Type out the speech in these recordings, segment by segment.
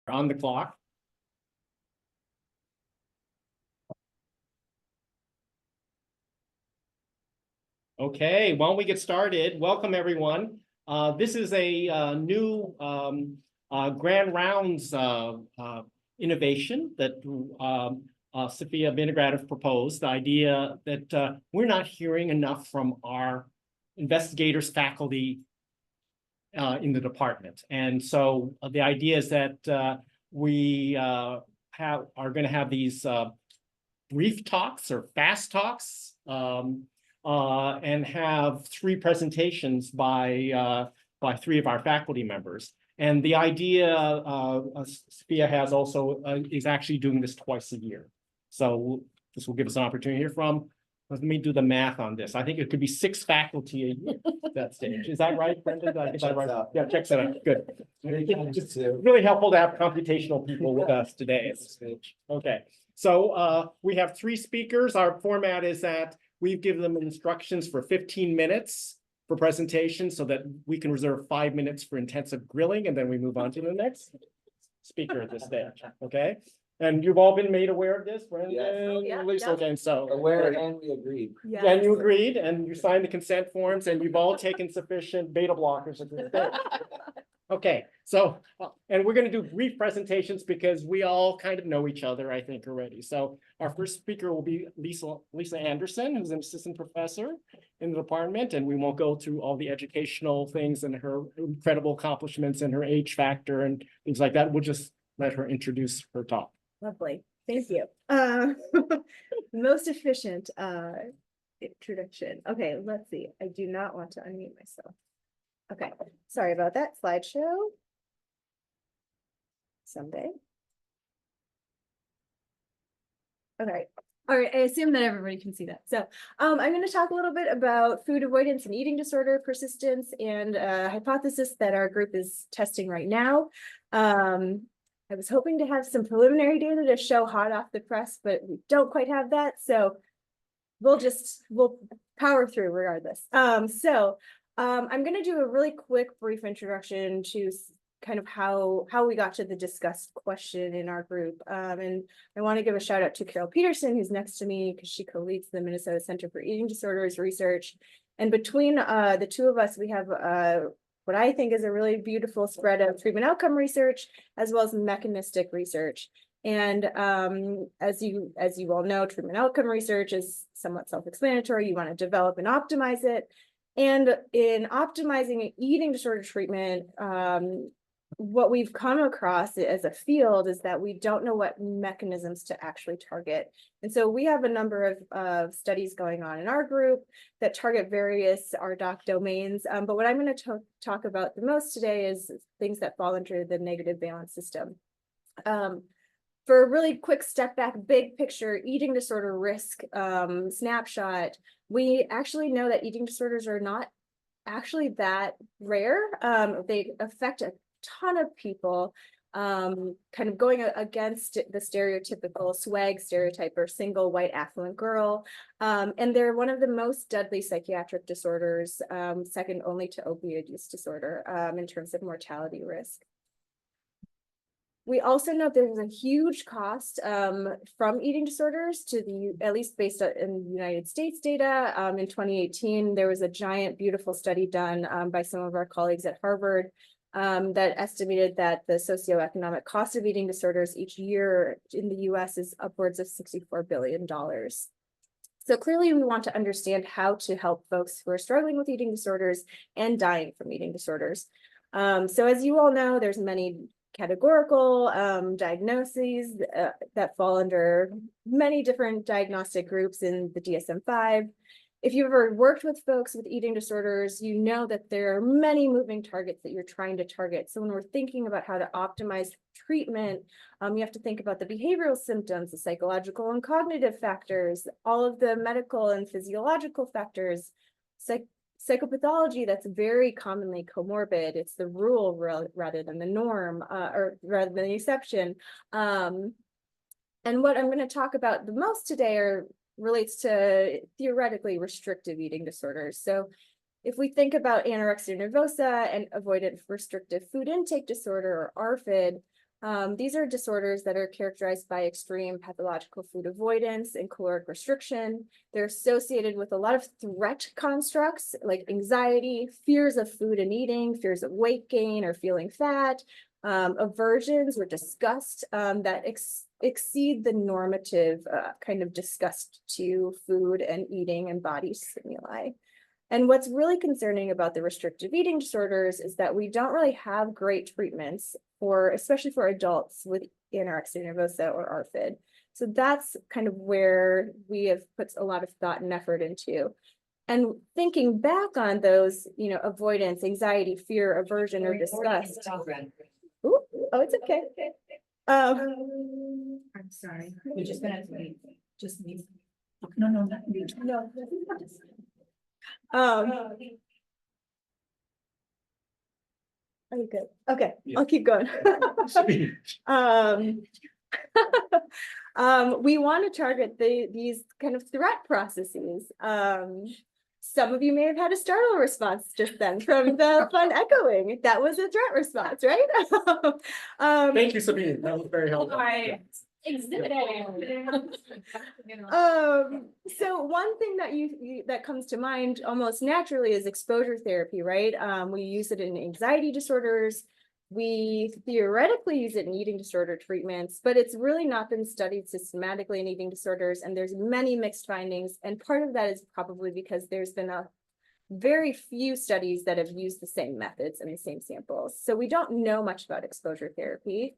On the clock. Okay, why don't we get started? Welcome, everyone. This is a new Grand Rounds innovation that Sophia Vinograd have proposed. The idea that we're not hearing enough from our investigators, faculty in the department. And so the idea is that we are going to have these brief talks or fast talks and have 3 presentations by 3 of our faculty members. And the idea Sophia has also is actually doing this twice a year. So this will give us an opportunity to hear from. Let me do the math on this. I think it could be 6 faculty a year at that stage. Is that right, Brenden? I get that right? Yeah, checks that out. Good. It's really helpful to have computational people with us today. Okay. So we have 3 speakers. Our format is that we've given them instructions for 15 minutes for presentation so that we can reserve 5 minutes for intensive grilling, and then we move on to the next speaker at this stage. Okay. And you've all been made aware of this, Brenden? Yes. Yeah, Lisa, okay, so aware, and we agreed. Yes. and you agreed, and you signed the consent forms, and you've all taken sufficient beta blockers at this stage. Okay, so and we're going to do brief presentations because we all kind of know each other, I think, already. So our first speaker will be Lisa Anderson, who's an assistant professor in the department, and we won't go through all the educational things and her incredible accomplishments and her age factor and things like that. We'll just let her introduce her talk. Lovely. Thank you. Most efficient introduction. Okay, let's see. I do not want to unmute myself. Okay, sorry about that. Slideshow. Someday. Okay. All right, I assume that everybody can see that. So I'm going to talk a little bit about food avoidance and eating disorder persistence and a hypothesis that our group is testing right now. I was hoping to have some preliminary data to show hot off the press, but we don't quite have that. So we'll power through regardless. I'm going to do a really quick brief introduction to kind of how we got to the disgust question in our group. And I want to give a shout out to Carol Peterson, who's next to me, because she co-leads the Minnesota Center for Eating Disorders research. And between the 2 of us, we have what I think is a really beautiful spread of treatment outcome research, as well as mechanistic research. And as you all know, treatment outcome research is somewhat self-explanatory. You want to develop and optimize it. And in optimizing eating disorder treatment, what we've come across as a field is that we don't know what mechanisms to actually target. And so we have a number of studies going on in our group that target various RDoC domains. But what I'm going to talk about the most today is things that fall under the negative valence system. For a really quick step back, big picture, eating disorder risk snapshot, we actually know that eating disorders are not actually that rare. They affect a ton of people, kind of going against the stereotypical swag stereotype or single white affluent girl. And they're one of the most deadly psychiatric disorders, second only to opioid use disorder in terms of mortality risk. We also know there's a huge cost from eating disorders to at least based in the United States data. In 2018, there was a giant, beautiful study done by some of our colleagues at Harvard that estimated that the socioeconomic cost of eating disorders each year in the US is upwards of $64 billion. So clearly we want to understand how to help folks who are struggling with eating disorders and dying from eating disorders. So as you all know, there's many categorical diagnoses that fall under many different diagnostic groups in the DSM-5. If you've ever worked with folks with eating disorders, you know that there are many moving targets that you're trying to target. So when we're thinking about how to optimize treatment, you have to think about the behavioral symptoms, the psychological and cognitive factors, all of the medical and physiological factors, psychopathology that's very commonly comorbid. It's the rule rather than the norm, or rather than the exception. And what I'm going to talk about the most today relates to theoretically restrictive eating disorders. So if we think about anorexia nervosa and avoidant restrictive food intake disorder, or ARFID, These are disorders that are characterized by extreme pathological food avoidance and caloric restriction. They're associated with a lot of threat constructs like anxiety, fears of food and eating, fears of weight gain or feeling fat, aversions or disgust that exceed the normative kind of disgust to food and eating and body stimuli. And what's really concerning about the restrictive eating disorders is that we don't really have great treatments for, especially for adults with anorexia nervosa or ARFID. So that's kind of where we have put a lot of thought and effort into. And thinking back on those, avoidance, anxiety, fear, aversion, or disgust. Ooh, oh, it's okay. I'm sorry. We're just gonna have to wait. Just me. No, not you. No. I'm good. Okay, Yeah. I'll keep going. We want to target these kind of threat processes. Some of you may have had a startle response just then from the fun echoing. That was a threat response, right? Thank you, Sabine. That was very helpful. Exhibit so one thing that that comes to mind almost naturally is exposure therapy, right? We use it in anxiety disorders. We theoretically use it in eating disorder treatments, but it's really not been studied systematically in eating disorders, and there's many mixed findings. And part of that is probably because there's been a very few studies that have used the same methods and the same samples. So we don't know much about exposure therapy.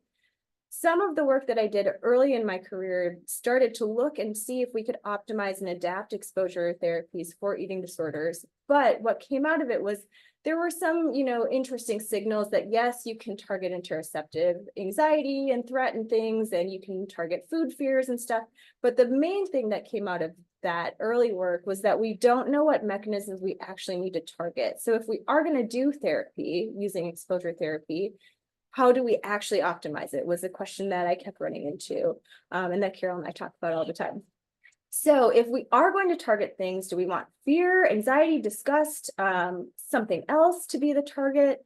Some of the work that I did early in my career started to look and see if we could optimize and adapt exposure therapies for eating disorders. But what came out of it was there were some, interesting signals that yes, you can target interoceptive anxiety and threat and things, and you can target food fears and stuff. But the main thing that came out of that early work was that we don't know what mechanisms we actually need to target. So if we are going to do therapy using exposure therapy, how do we actually optimize it was a question that I kept running into, and that Carol and I talk about all the time. So if we are going to target things, do we want fear, anxiety, disgust, something else to be the target?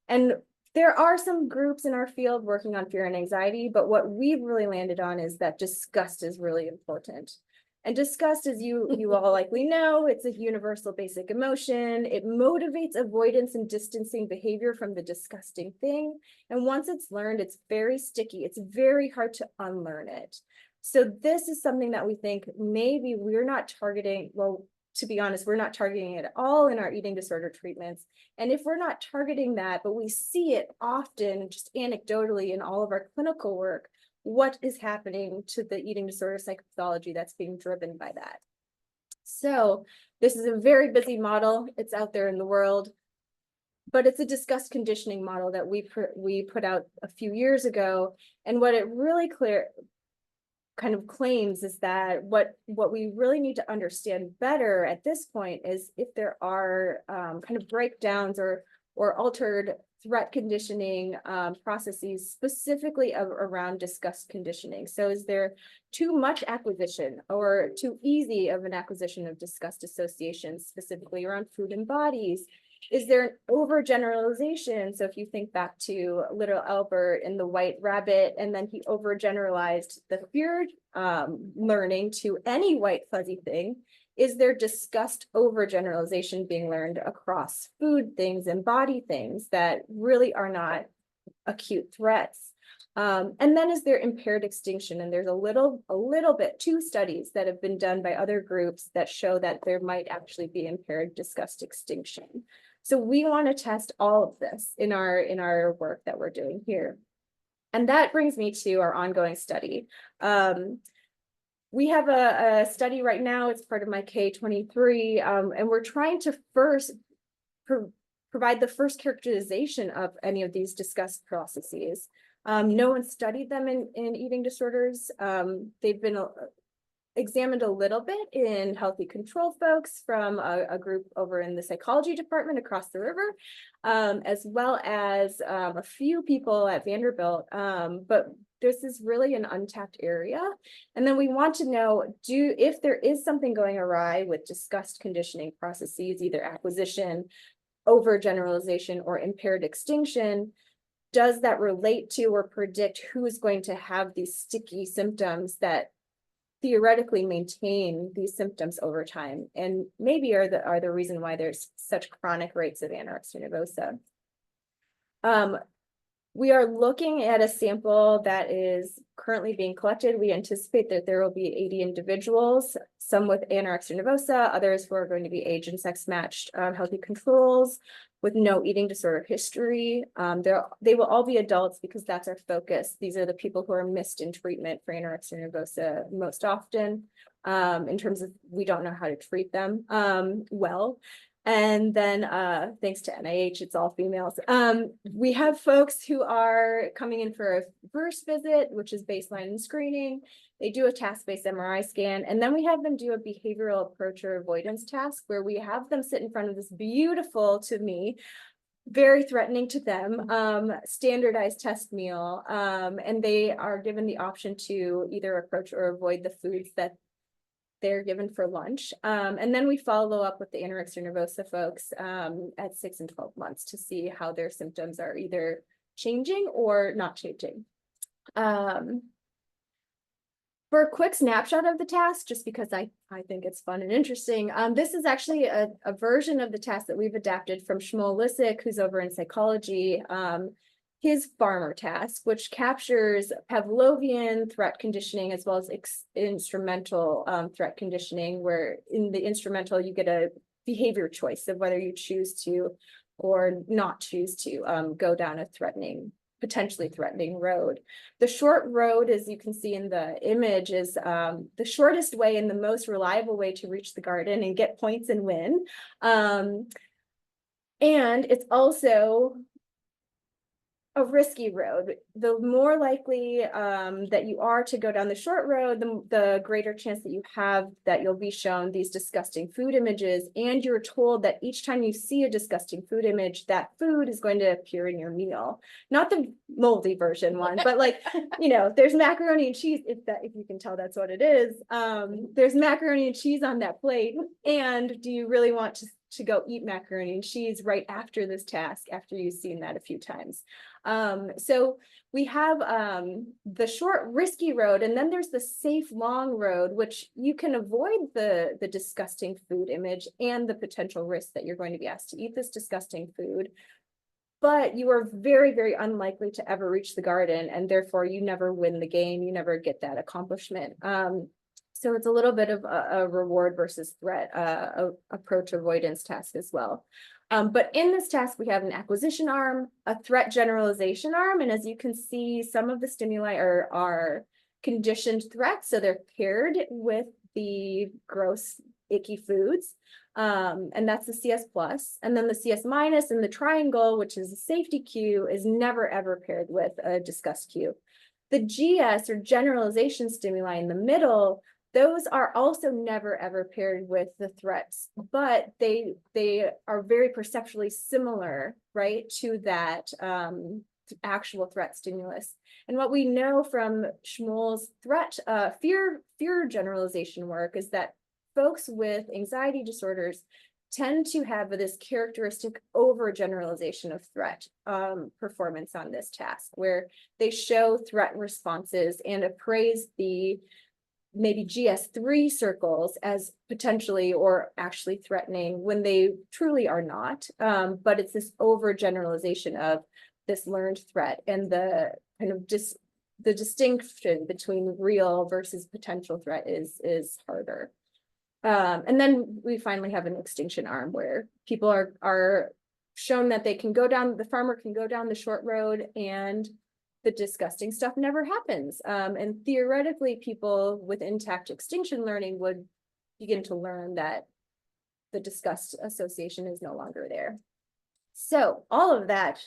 And there are some groups in our field working on fear and anxiety, but what we've really landed on is that disgust is really important. And disgust, as you all likely know, it's a universal basic emotion. It motivates avoidance and distancing behavior from the disgusting thing. And once it's learned, it's very sticky. It's very hard to unlearn it. So this is something that we think maybe we're not targeting. Well, to be honest, we're not targeting it at all in our eating disorder treatments. And if we're not targeting that, but we see it often, just anecdotally in all of our clinical work, what is happening to the eating disorder psychopathology that's being driven by that. So this is a very busy model. It's out there in the world, but it's a disgust conditioning model that we put out a few years ago. And what it really kind of claims is that what we really need to understand better at this point is if there are kind of breakdowns or altered threat conditioning processes specifically around disgust conditioning. So is there too much acquisition or too easy of an acquisition of disgust associations, specifically around food and bodies? Is there an overgeneralization? So if you think back to little Albert and the white rabbit, and then he overgeneralized the fear learning to any white fuzzy thing, is there disgust overgeneralization being learned across food things and body things that really are not acute threats? And then is there impaired extinction? And there's a little bit, 2 studies that have been done by other groups that show that there might actually be impaired disgust extinction. So we want to test all of this in our work that we're doing here. And that brings me to our ongoing study. We have a study right now, it's part of my K23, and we're trying to first provide the first characterization of any of these disgust processes. No one studied them in eating disorders. They've been examined a little bit in healthy control folks from a group over in the psychology department across the river, as well as a few people at Vanderbilt, but this is really an untapped area. And then we want to know, if there is something going awry with disgust conditioning processes, either acquisition, overgeneralization, or impaired extinction, does that relate to or predict who is going to have these sticky symptoms that theoretically maintain these symptoms over time, and maybe are the reason why there's such chronic rates of anorexia nervosa. We are looking at a sample that is currently being collected. We anticipate that there will be 80 individuals, some with anorexia nervosa, others who are going to be age and sex matched healthy controls with no eating disorder history. They will all be adults because that's our focus. These are the people who are missed in treatment for anorexia nervosa most often, in terms of we don't know how to treat them well. And then thanks to NIH, it's all females. We have folks who are coming in for a first visit, which is baseline and screening. They do a task-based MRI scan, and then we have them do a behavioral approach or avoidance task where we have them sit in front of this beautiful, to me, very threatening to them, standardized test meal. And they are given the option to either approach or avoid the foods that they're given for lunch. And then we follow up with the anorexia nervosa folks at 6 and 12 months to see how their symptoms are either changing or not changing. For a quick snapshot of the task, just because I think it's fun and interesting, this is actually a version of the task that we've adapted from Shmuel Lissick, who's over in psychology. His farmer task, which captures Pavlovian threat conditioning as well as instrumental threat conditioning, where in the instrumental you get a behavior choice of whether you choose to or not choose to go down a potentially threatening road. The short road, as you can see in the image, is the shortest way and the most reliable way to reach the garden and get points and win. And it's also a risky road. The more likely that you are to go down the short road, the greater chance that you have that you'll be shown these disgusting food images. And you're told that each time you see a disgusting food image, that food is going to appear in your meal. Not the moldy version one, but like, there's macaroni and cheese, if you can tell that's what it is. There's macaroni and cheese on that plate. And do you really want to go eat macaroni and cheese right after this task, after you've seen that a few times? So we have the short risky road, and then there's the safe long road, which you can avoid the disgusting food image and the potential risk that you're going to be asked to eat this disgusting food. But you are very, very unlikely to ever reach the garden, and therefore you never win the game, you never get that accomplishment. So it's a little bit of a reward versus threat approach avoidance task as well. But in this task, we have an acquisition arm, a threat generalization arm, and as you can see, some of the stimuli are conditioned threats, so they're paired with the gross, icky foods, and that's the CS plus, and then the CS minus and the triangle, which is a safety cue, is never ever paired with a disgust cue. The GS or generalization stimuli in the middle, those are also never ever paired with the threats, but they are very perceptually similar, right, to that actual threat stimulus. And what we know from Shmuel's fear generalization work is that folks with anxiety disorders tend to have this characteristic overgeneralization of threat performance on this task, where they show threat responses and appraise the maybe GS3 circles as potentially or actually threatening when they truly are not. But it's this overgeneralization of this learned threat, and the kind of the distinction between real versus potential threat is harder. And then we finally have an extinction arm where people are shown that they can go down, the farmer can go down the short road and the disgusting stuff never happens. And theoretically, people with intact extinction learning would begin to learn that the disgust association is no longer there. So all of that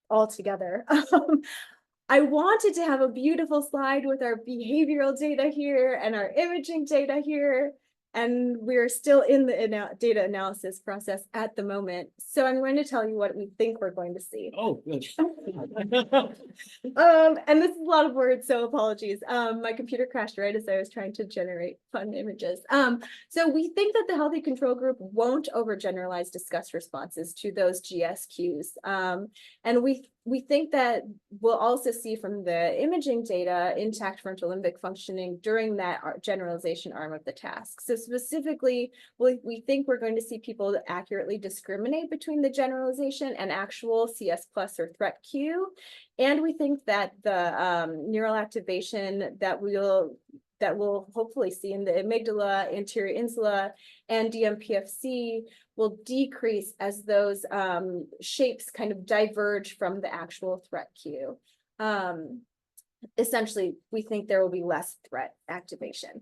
all together, I wanted to have a beautiful slide with our behavioral data here and our imaging data here. And we're still in the data analysis process at the moment. So I'm going to tell you what we think we're going to see. Oh, good. And this is a lot of words, so apologies. My computer crashed right as I was trying to generate fun images. So we think that the healthy control group won't overgeneralize disgust responses to those GS cues. And we we think that we'll also see from the imaging data intact frontal limbic functioning during that generalization arm of the task. So specifically, we think we're going to see people accurately discriminate between the generalization and actual CS plus or threat cue. And we think that the neural activation that we'll hopefully see in the amygdala, anterior insula, and DMPFC will decrease as those shapes kind of diverge from the actual threat cue. Essentially, we think there will be less threat activation.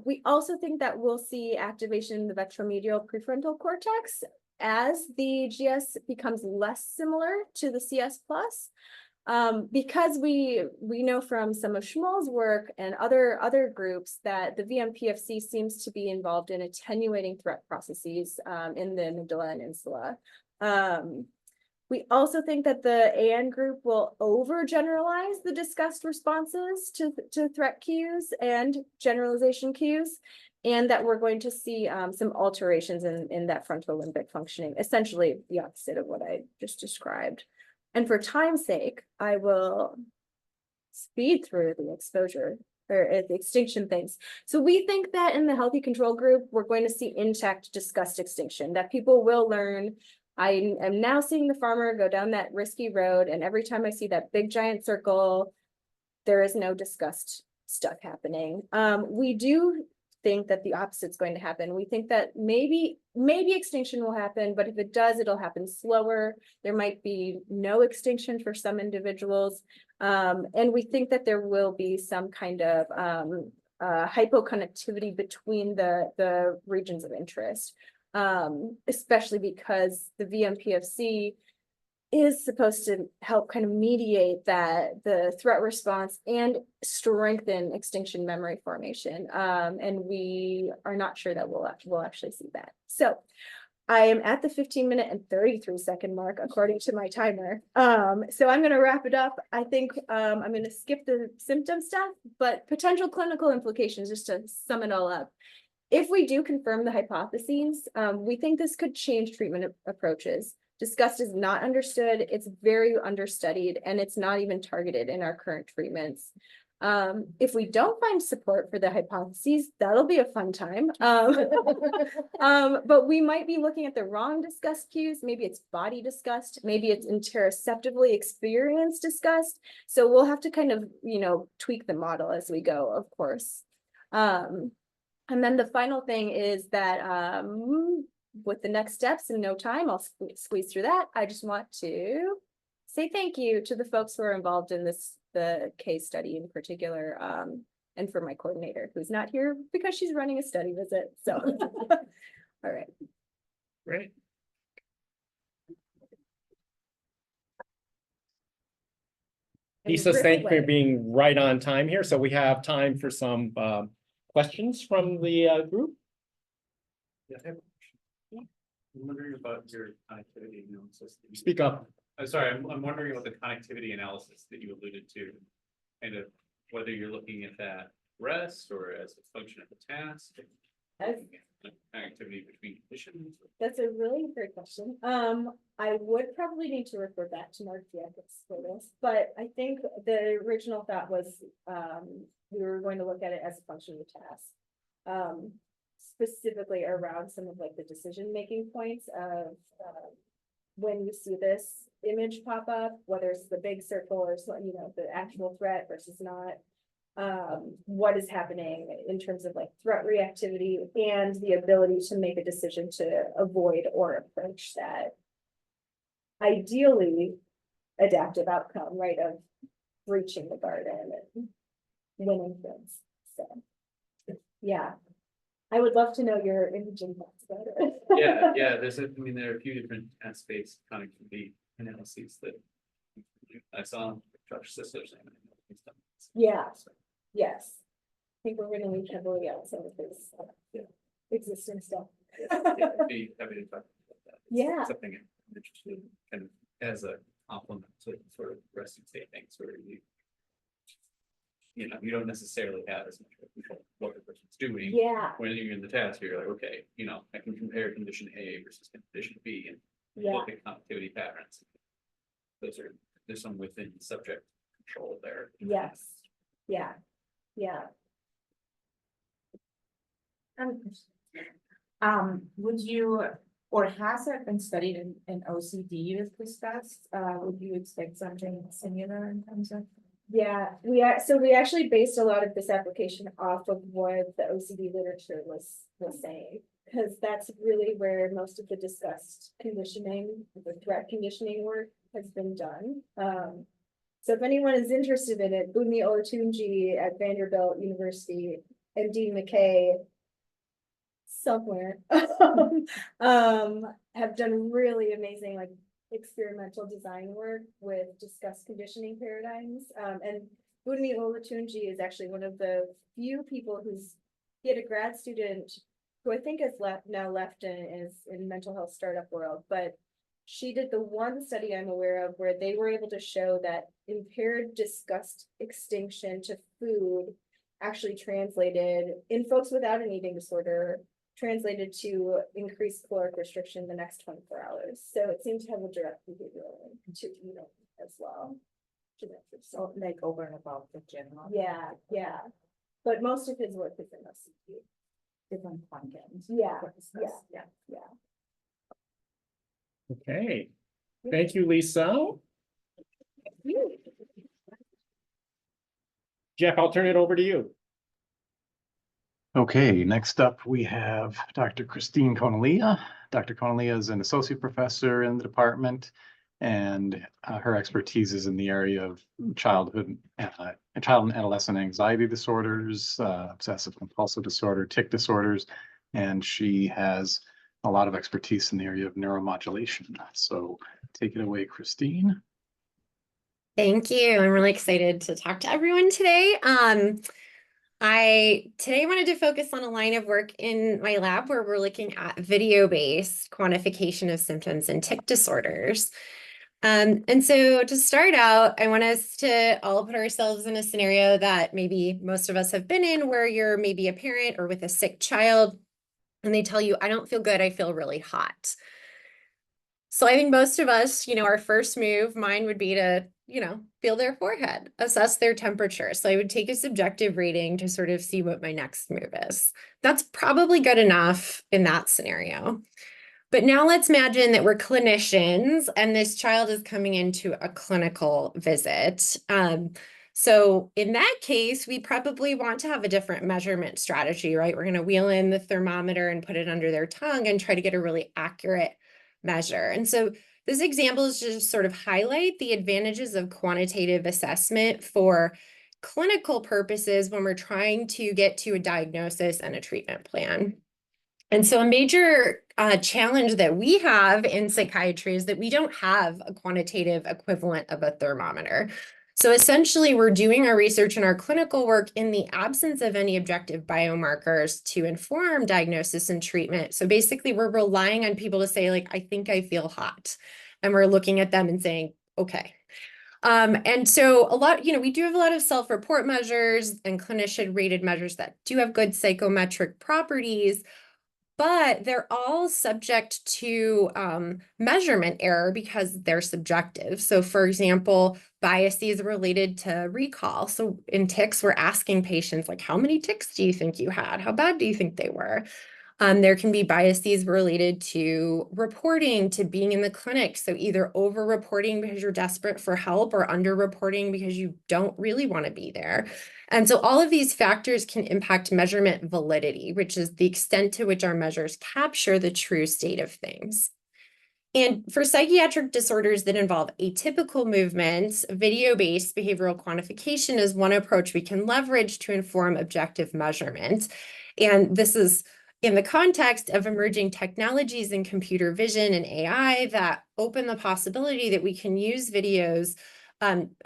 We also think that we'll see activation in the ventromedial prefrontal cortex as the GS becomes less similar to the CS plus. Because we know from some of Schmoll's work and other groups that the VMPFC seems to be involved in attenuating threat processes in the amygdala and insula. We also think that the AN group will overgeneralize the disgust responses to threat cues and generalization cues, and that we're going to see some alterations in that frontal limbic functioning, essentially the opposite of what I just described. And for time's sake, I will speed through the exposure or the extinction things. So we think that in the healthy control group, we're going to see intact disgust extinction, that people will learn. I am now seeing the farmer go down that risky road, and every time I see that big giant circle, there is no disgust stuff happening. We do think that the opposite is going to happen. We think that maybe extinction will happen, but if it does, it'll happen slower. There might be no extinction for some individuals. And we think that there will be some kind of hypoconnectivity between the regions of interest, especially because the VMPFC is supposed to help kind of mediate the threat response and strengthen extinction memory formation. And we are not sure that we'll actually see that. So I am at the 15-minute and 33-second mark, according to my timer. So I'm going to wrap it up. I think I'm going to skip the symptom stuff, but potential clinical implications, just to sum it all up. If we do confirm the hypotheses, we think this could change treatment approaches. Disgust is not understood, it's very understudied, and it's not even targeted in our current treatments. If we don't find support for the hypotheses, that'll be a fun time. But we might be looking at the wrong disgust cues. Maybe it's body disgust, maybe it's interoceptively experienced disgust. So we'll have to kind of, tweak the model as we go, of course. And then the final thing is that with the next steps in no time, I'll squeeze through that. I just want to say thank you to the folks who are involved in the case study in particular, and for my coordinator, who's not here because she's running a study visit. So, all right. Great. Lisa, thank you for being right on time here. So we have time for some questions from the group. Yeah, I have a question. I'm wondering about your connectivity analysis. Speak up. I'm sorry, I'm wondering about the connectivity analysis that you alluded to, kind of whether you're looking at that rest or as a function of the task. Connectivity between conditions. That's a really great question. I would probably need to refer back to Mark for this, but I think the original thought was we were going to look at it as a function of the task. Specifically around some of the decision-making points of when you see this image pop up, whether it's the big circle or the actual threat versus not, what is happening in terms of threat reactivity and the ability to make a decision to avoid or approach that ideally adaptive outcome, right, of breaching the garden and winning things. So yeah. I would love to know your imaging thoughts about it. Yeah, there are a few different space connectivity analyses that I saw Josh Sisler's saying. Yeah. Yes. I think we're going to lean heavily on some of his existing stuff. Be happy to talk about that. Yeah. Something I'm interested in, kind of as a complement to sort of resting state things where you don't necessarily have as much control what the person's doing. Yeah. When you're in the task, you're like, okay, I can compare condition A versus condition B and look at connectivity patterns. Those are there's some within subject control there. Yes, yeah, yeah. Would you, or has it been studied in OCD as discussed? Would you expect something similar in terms of? Yeah, so we actually based a lot of this application off of what the OCD literature was saying. Because that's really where most of the disgust conditioning, the threat conditioning work has been done. So if anyone is interested in it, Bunmi Olatunji at Vanderbilt University and Dean McKay somewhere have done really amazing like experimental design work with disgust conditioning paradigms. And Bunmi Olatunji is actually one of the few people he had a grad student who I think has now left and is in mental health startup world, but she did the one study I'm aware of where they were able to show that impaired disgust extinction to food actually translated in folks without an eating disorder, translated to increased caloric restriction the next 24 hours. So it seemed to have a direct behavioral link to eating as well. So like over and above the general. Yeah, yeah. But most of his work is in OCD. Different content. Yeah, Yeah. Okay, thank you, Lisa. Jeff, I'll turn it over to you. Okay, next up we have Dr. Christine Conelea. Dr. Conelea is an associate professor in the department, and her expertise is in the area of child and adolescent anxiety disorders, obsessive compulsive disorder, tic disorders, and she has a lot of expertise in the area of neuromodulation. So take it away, Christine. Thank you. I'm really excited to talk to everyone today. I today wanted to focus on a line of work in my lab where we're looking at video-based quantification of symptoms and tic disorders. And so to start out, I want us to all put ourselves in a scenario that maybe most of us have been in, where you're maybe a parent or with a sick child, and they tell you, I don't feel good, I feel really hot. So I think most of us, our first move, mine would be to, feel their forehead, assess their temperature. So I would take a subjective reading to sort of see what my next move is. That's probably good enough in that scenario. But now let's imagine that we're clinicians and this child is coming into a clinical visit. So in that case, we probably want to have a different measurement strategy, right? We're going to wheel in the thermometer and put it under their tongue and try to get a really accurate measure. And so this example is just sort of highlight the advantages of quantitative assessment for clinical purposes when we're trying to get to a diagnosis and a treatment plan. And so a major challenge that we have in psychiatry is that we don't have a quantitative equivalent of a thermometer. So essentially, we're doing our research and our clinical work in the absence of any objective biomarkers to inform diagnosis and treatment. So basically, we're relying on people to say, like, I think I feel hot. And we're looking at them and saying, okay. And so we do have a lot of self-report measures and clinician-rated measures that do have good psychometric properties, but they're all subject to measurement error because they're subjective. So for example, biases related to recall. So in tics, we're asking patients, like, how many tics do you think you had? How bad do you think they were? There can be biases related to reporting, to being in the clinic. So either over-reporting because you're desperate for help or under-reporting because you don't really want to be there. And so all of these factors can impact measurement validity, which is the extent to which our measures capture the true state of things. And for psychiatric disorders that involve atypical movements, video-based behavioral quantification is one approach we can leverage to inform objective measurement. And this is in the context of emerging technologies in computer vision and AI that open the possibility that we can use videos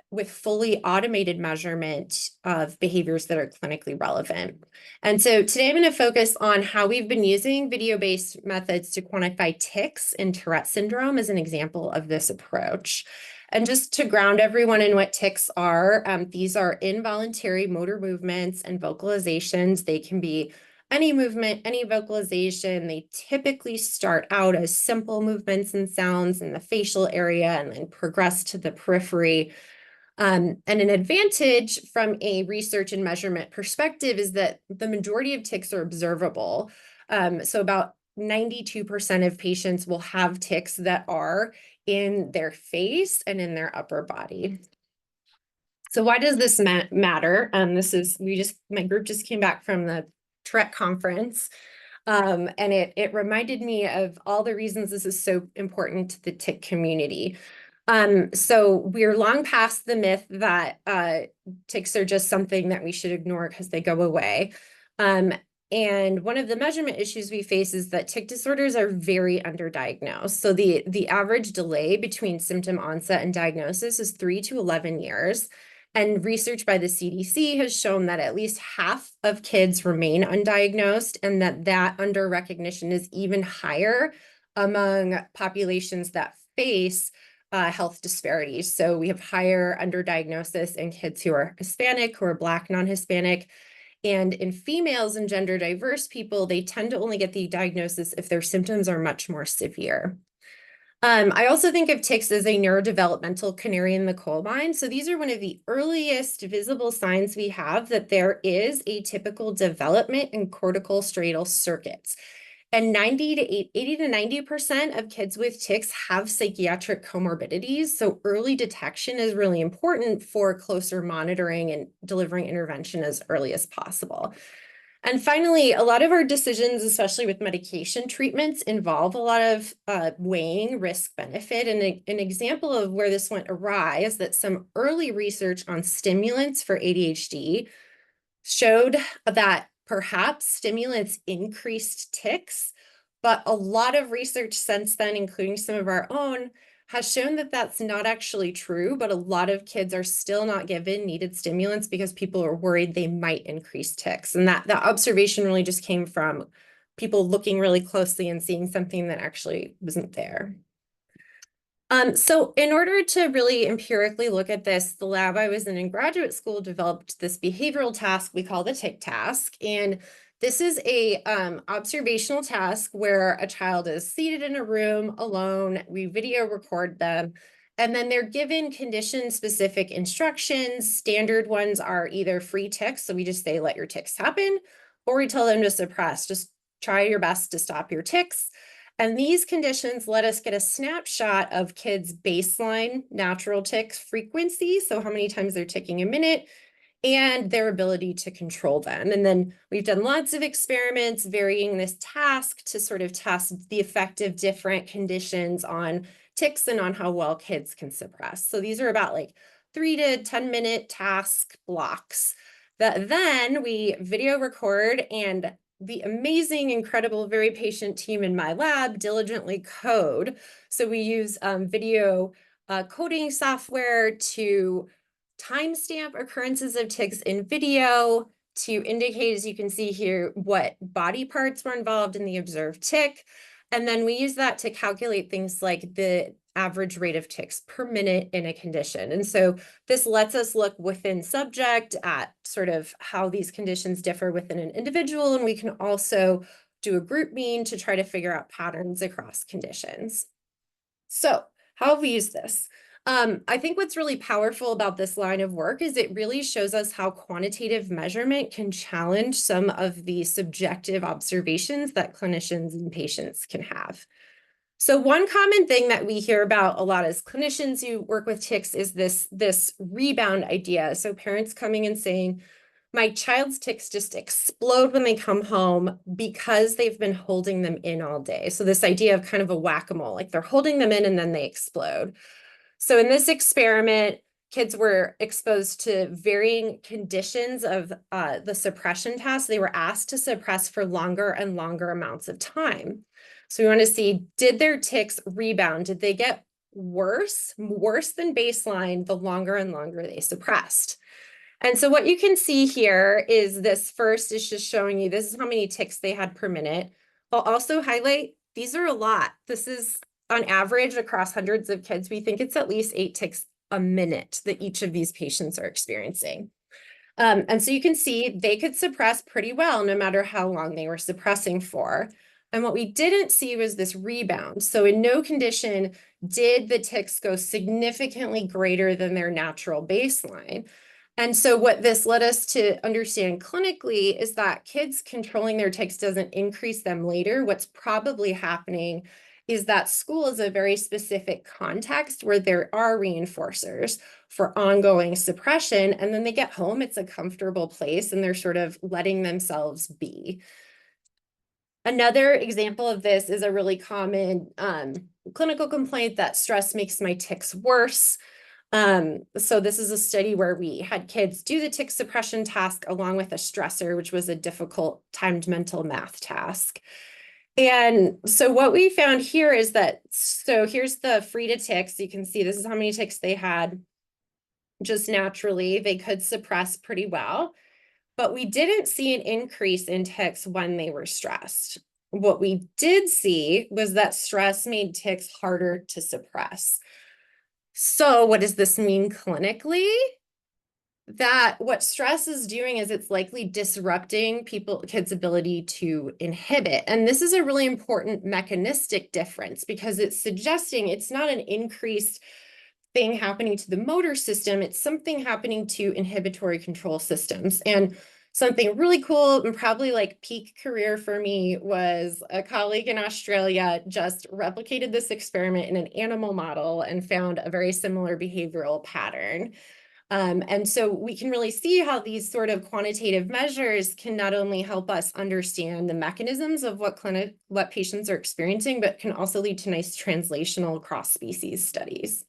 with fully automated measurement of behaviors that are clinically relevant. And so today I'm going to focus on how we've been using video-based methods to quantify tics in Tourette syndrome as an example of this approach. And just to ground everyone in what tics are, these are involuntary motor movements and vocalizations. They can be any movement, any vocalization. They typically start out as simple movements and sounds in the facial area and then progress to the periphery. And an advantage from a research and measurement perspective is that the majority of tics are observable. So about 92% of patients will have tics that are in their face and in their upper body. So why does this matter? My group just came back from the Tourette conference. And it reminded me of all the reasons this is so important to the tic community. So we're long past the myth that tics are just something that we should ignore because they go away. And one of the measurement issues we face is that tic disorders are very underdiagnosed. So the average delay between symptom onset and diagnosis is 3 to 11 years. And research by the CDC has shown that at least half of kids remain undiagnosed, and that under recognition is even higher among populations that face health disparities. So we have higher underdiagnosis in kids who are Hispanic, who are Black, non-Hispanic. And in females and gender diverse people, they tend to only get the diagnosis if their symptoms are much more severe. I also think of tics as a neurodevelopmental canary in the coal mine. So these are one of the earliest visible signs we have that there is atypical development in cortical striatal circuits. And 80 to 90% of kids with tics have psychiatric comorbidities. So early detection is really important for closer monitoring and delivering intervention as early as possible. And finally, a lot of our decisions, especially with medication treatments, involve a lot of weighing risk benefit. And an example of where this went awry is that some early research on stimulants for ADHD showed that perhaps stimulants increased tics, but a lot of research since then, including some of our own, has shown that that's not actually true, but a lot of kids are still not given needed stimulants because people are worried they might increase tics. And that observation really just came from people looking really closely and seeing something that actually wasn't there. So in order to really empirically look at this, the lab I was in graduate school developed this behavioral task we call the tic task. And this is a observational task where a child is seated in a room alone. We video record them, and then they're given condition-specific instructions. Standard ones are either free tics, so we just say, let your tics happen, or we tell them to suppress, just try your best to stop your tics. And these conditions let us get a snapshot of kids' baseline natural tic frequency, so how many times they're ticking a minute, and their ability to control them. And then we've done lots of experiments varying this task to sort of test the effect of different conditions on tics and on how well kids can suppress. So these are about like 3 to 10 minute task blocks that then we video record, and the amazing, incredible, very patient team in my lab diligently code. So we use video coding software to timestamp occurrences of tics in video, to indicate, as you can see here, what body parts were involved in the observed tic. And then we use that to calculate things like the average rate of tics per minute in a condition. And so this lets us look within subject at sort of how these conditions differ within an individual. And we can also do a group mean to try to figure out patterns across conditions. So how have we used this? I think what's really powerful about this line of work is it really shows us how quantitative measurement can challenge some of the subjective observations that clinicians and patients can have. So one common thing that we hear about a lot as clinicians who work with tics is this rebound idea. So parents coming and saying, my child's tics just explode when they come home because they've been holding them in all day. So this idea of kind of a whack-a-mole, like they're holding them in and then they explode. So in this experiment, kids were exposed to varying conditions of the suppression task. They were asked to suppress for longer and longer amounts of time. So we want to see, did their tics rebound? Did they get worse than baseline the longer and longer they suppressed? And so what you can see here is this first is just showing you this is how many tics they had per minute. I'll also highlight, these are a lot. This is on average across hundreds of kids. We think it's at least 8 tics a minute that each of these patients are experiencing. And so you can see they could suppress pretty well no matter how long they were suppressing for. And what we didn't see was this rebound. So in no condition did the tics go significantly greater than their natural baseline. And so what this led us to understand clinically is that kids controlling their tics doesn't increase them later. What's probably happening is that school is a very specific context where there are reinforcers for ongoing suppression. And then they get home, it's a comfortable place and they're sort of letting themselves be. Another example of this is a really common clinical complaint that stress makes my tics worse. So this is a study where we had kids do the tic suppression task along with a stressor, which was a difficult timed mental math task. And so what we found here is that, so here's the free to tics. You can see this is how many tics they had just naturally. They could suppress pretty well, but we didn't see an increase in tics when they were stressed. What we did see was that stress made tics harder to suppress. So what does this mean clinically? That what stress is doing is it's likely disrupting kids' ability to inhibit. And this is a really important mechanistic difference because it's suggesting it's not an increased thing happening to the motor system, it's something happening to inhibitory control systems. And something really cool and probably like peak career for me was a colleague in Australia just replicated this experiment in an animal model and found a very similar behavioral pattern. And so we can really see how these sort of quantitative measures can not only help us understand the mechanisms of what patients are experiencing, but can also lead to nice translational cross-species studies.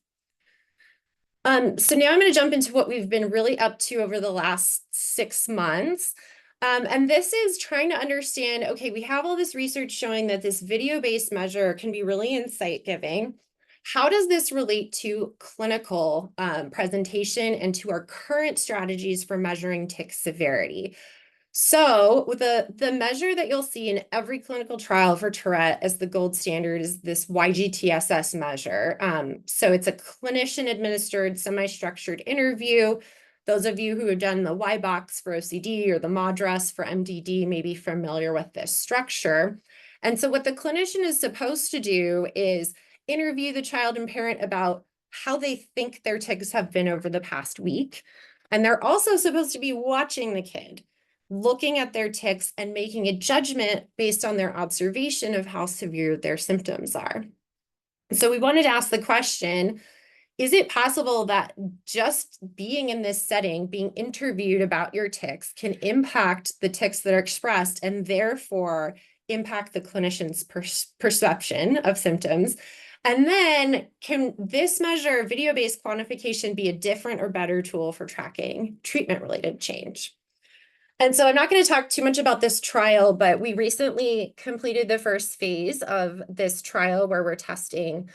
So now I'm going to jump into what we've been really up to over the last 6 months. And this is trying to understand, okay, we have all this research showing that this video-based measure can be really insight-giving. How does this relate to clinical presentation and to our current strategies for measuring tic severity? So the measure that you'll see in every clinical trial for Tourette as the gold standard is this YGTSS measure. So it's a clinician administered semi-structured interview. Those of you who have done the Y-box for OCD or the MADRS for MDD may be familiar with this structure. And so what the clinician is supposed to do is interview the child and parent about how they think their tics have been over the past week. And they're also supposed to be watching the kid, looking at their tics and making a judgment based on their observation of how severe their symptoms are. So we wanted to ask the question, is it possible that just being in this setting, being interviewed about your tics can impact the tics that are expressed and therefore impact the clinician's perception of symptoms? And then can this measure, video-based quantification, be a different or better tool for tracking treatment-related change? And so I'm not going to talk too much about this trial, but we recently completed the first phase of this trial where we're testing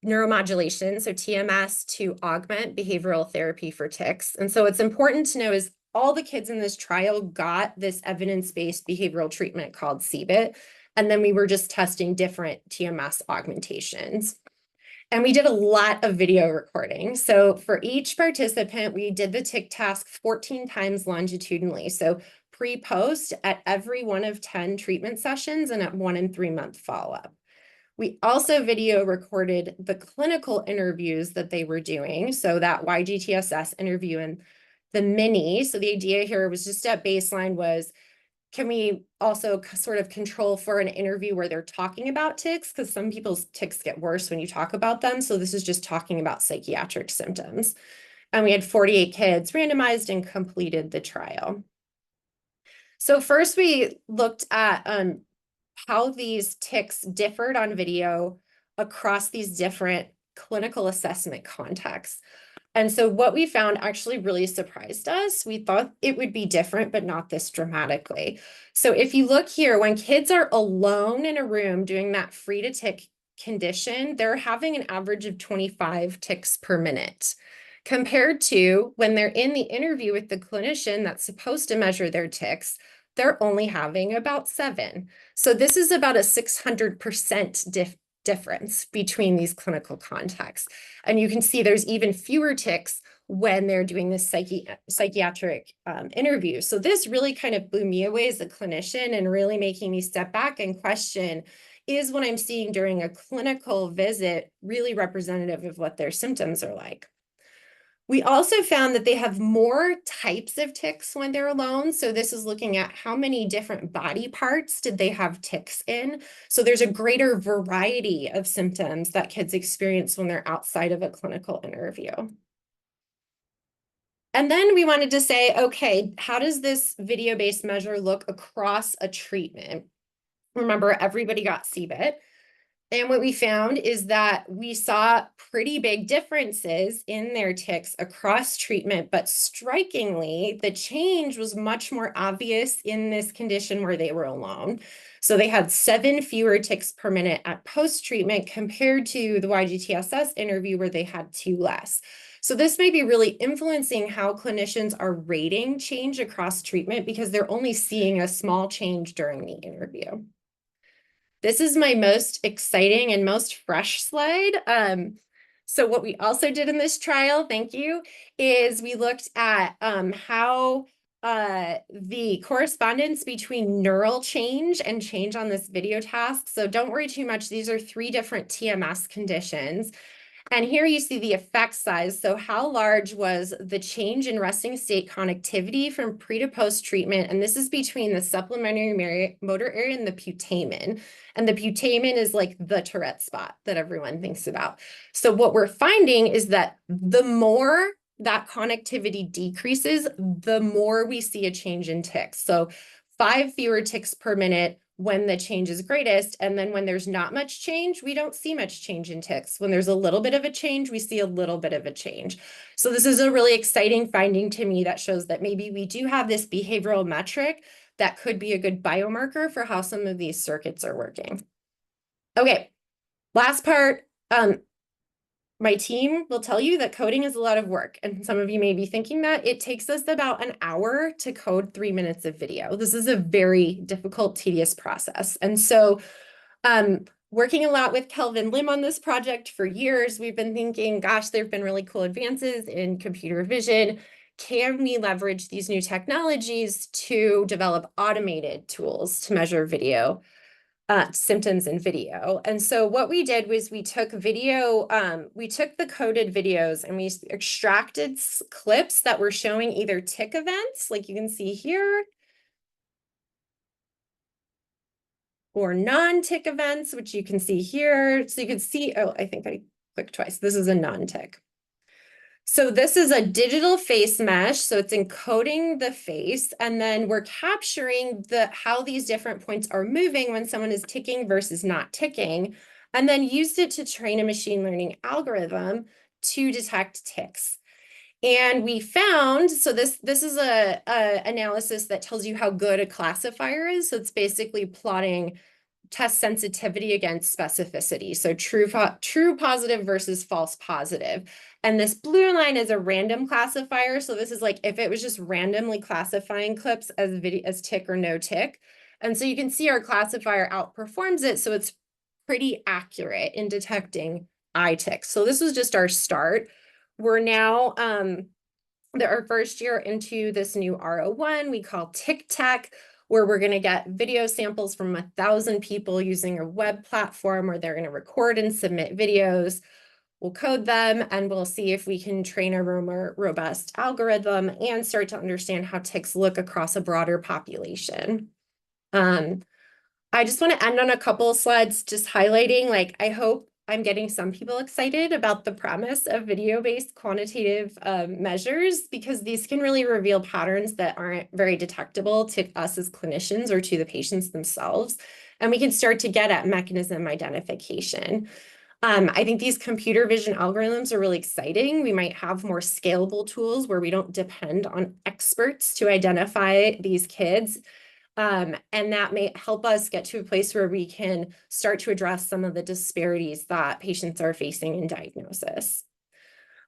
neuromodulation, so TMS, to augment behavioral therapy for tics. And so what's important to know is all the kids in this trial got this evidence-based behavioral treatment called CBIT, and then we were just testing different TMS augmentations. And we did a lot of video recording. So for each participant, we did the tic task 14 times longitudinally. So pre-post at every one of 10 treatment sessions and at 1 and 3 month follow-up. We also video recorded the clinical interviews that they were doing. So that YGTSS interview and the mini. So the idea here was just at baseline was, can we also sort of control for an interview where they're talking about tics? Because some people's tics get worse when you talk about them. So this is just talking about psychiatric symptoms. And we had 48 kids randomized and completed the trial. So first we looked at how these tics differed on video across these different clinical assessment contexts. And so what we found actually really surprised us. We thought it would be different, but not this dramatically. So if you look here, when kids are alone in a room doing that free to tic condition, they're having an average of 25 tics per minute, compared to when they're in the interview with the clinician that's supposed to measure their tics, they're only having about 7. So this is about a 600% difference between these clinical contexts. And you can see there's even fewer tics when they're doing this psychiatric interview. So this really kind of blew me away as a clinician and really making me step back and question, is what I'm seeing during a clinical visit really representative of what their symptoms are like? We also found that they have more types of tics when they're alone. So this is looking at how many different body parts did they have tics in. So there's a greater variety of symptoms that kids experience when they're outside of a clinical interview. And then we wanted to say, okay, how does this video-based measure look across a treatment? Remember, everybody got CBIT. And what we found is that we saw pretty big differences in their tics across treatment, but strikingly, the change was much more obvious in this condition where they were alone. So they had 7 fewer tics per minute at post-treatment compared to the YGTSS interview where they had 2 less. So this may be really influencing how clinicians are rating change across treatment because they're only seeing a small change during the interview. This is my most exciting and most fresh slide. So what we also did in this trial, thank you, is we looked at how the correspondence between neural change and change on this video task. So don't worry too much. These are 3 different TMS conditions. And here you see the effect size. So how large was the change in resting state connectivity from pre to post treatment? And this is between the supplementary motor area and the putamen. And the putamen is like the Tourette spot that everyone thinks about. So what we're finding is that the more that connectivity decreases, the more we see a change in tics. So 5 fewer tics per minute when the change is greatest. And then when there's not much change, we don't see much change in tics. When there's a little bit of a change, we see a little bit of a change. So this is a really exciting finding to me that shows that maybe we do have this behavioral metric that could be a good biomarker for how some of these circuits are working. Okay, last part. My team will tell you that coding is a lot of work. And some of you may be thinking that it takes us about an hour to code 3 minutes of video. This is a very difficult, tedious process. And so working a lot with Kelvin Lim on this project for years, we've been thinking, gosh, there've been really cool advances in computer vision. Can we leverage these new technologies to develop automated tools to measure video symptoms in video? And so what we did was we took video, we took the coded videos and we extracted clips that were showing either tic events, like you can see here, or non-tic events, which you can see here. So you can see, oh, I think I clicked twice. This is a non-tic. So this is a digital face mesh. So it's encoding the face, and then we're capturing how these different points are moving when someone is ticking versus not ticking, and then used it to train a machine learning algorithm to detect tics. And we found, so this is a analysis that tells you how good a classifier is. So it's basically plotting test sensitivity against specificity. So true positive versus false positive. And this blue line is a random classifier. So this is like if it was just randomly classifying clips as tic or no tic. And so you can see our classifier outperforms it. So it's pretty accurate in detecting eye tics. So this was just our start. We're now our first year into this new R01 we call Tic Tech, where we're going to get video samples from 1,000 people using a web platform where they're going to record and submit videos. We'll code them and we'll see if we can train a more robust algorithm and start to understand how tics look across a broader population. I just want to end on a couple of slides just highlighting, like, I hope I'm getting some people excited about the promise of video-based quantitative measures, because these can really reveal patterns that aren't very detectable to us as clinicians or to the patients themselves. And we can start to get at mechanism identification. I think these computer vision algorithms are really exciting. We might have more scalable tools where we don't depend on experts to identify these kids. And that may help us get to a place where we can start to address some of the disparities that patients are facing in diagnosis.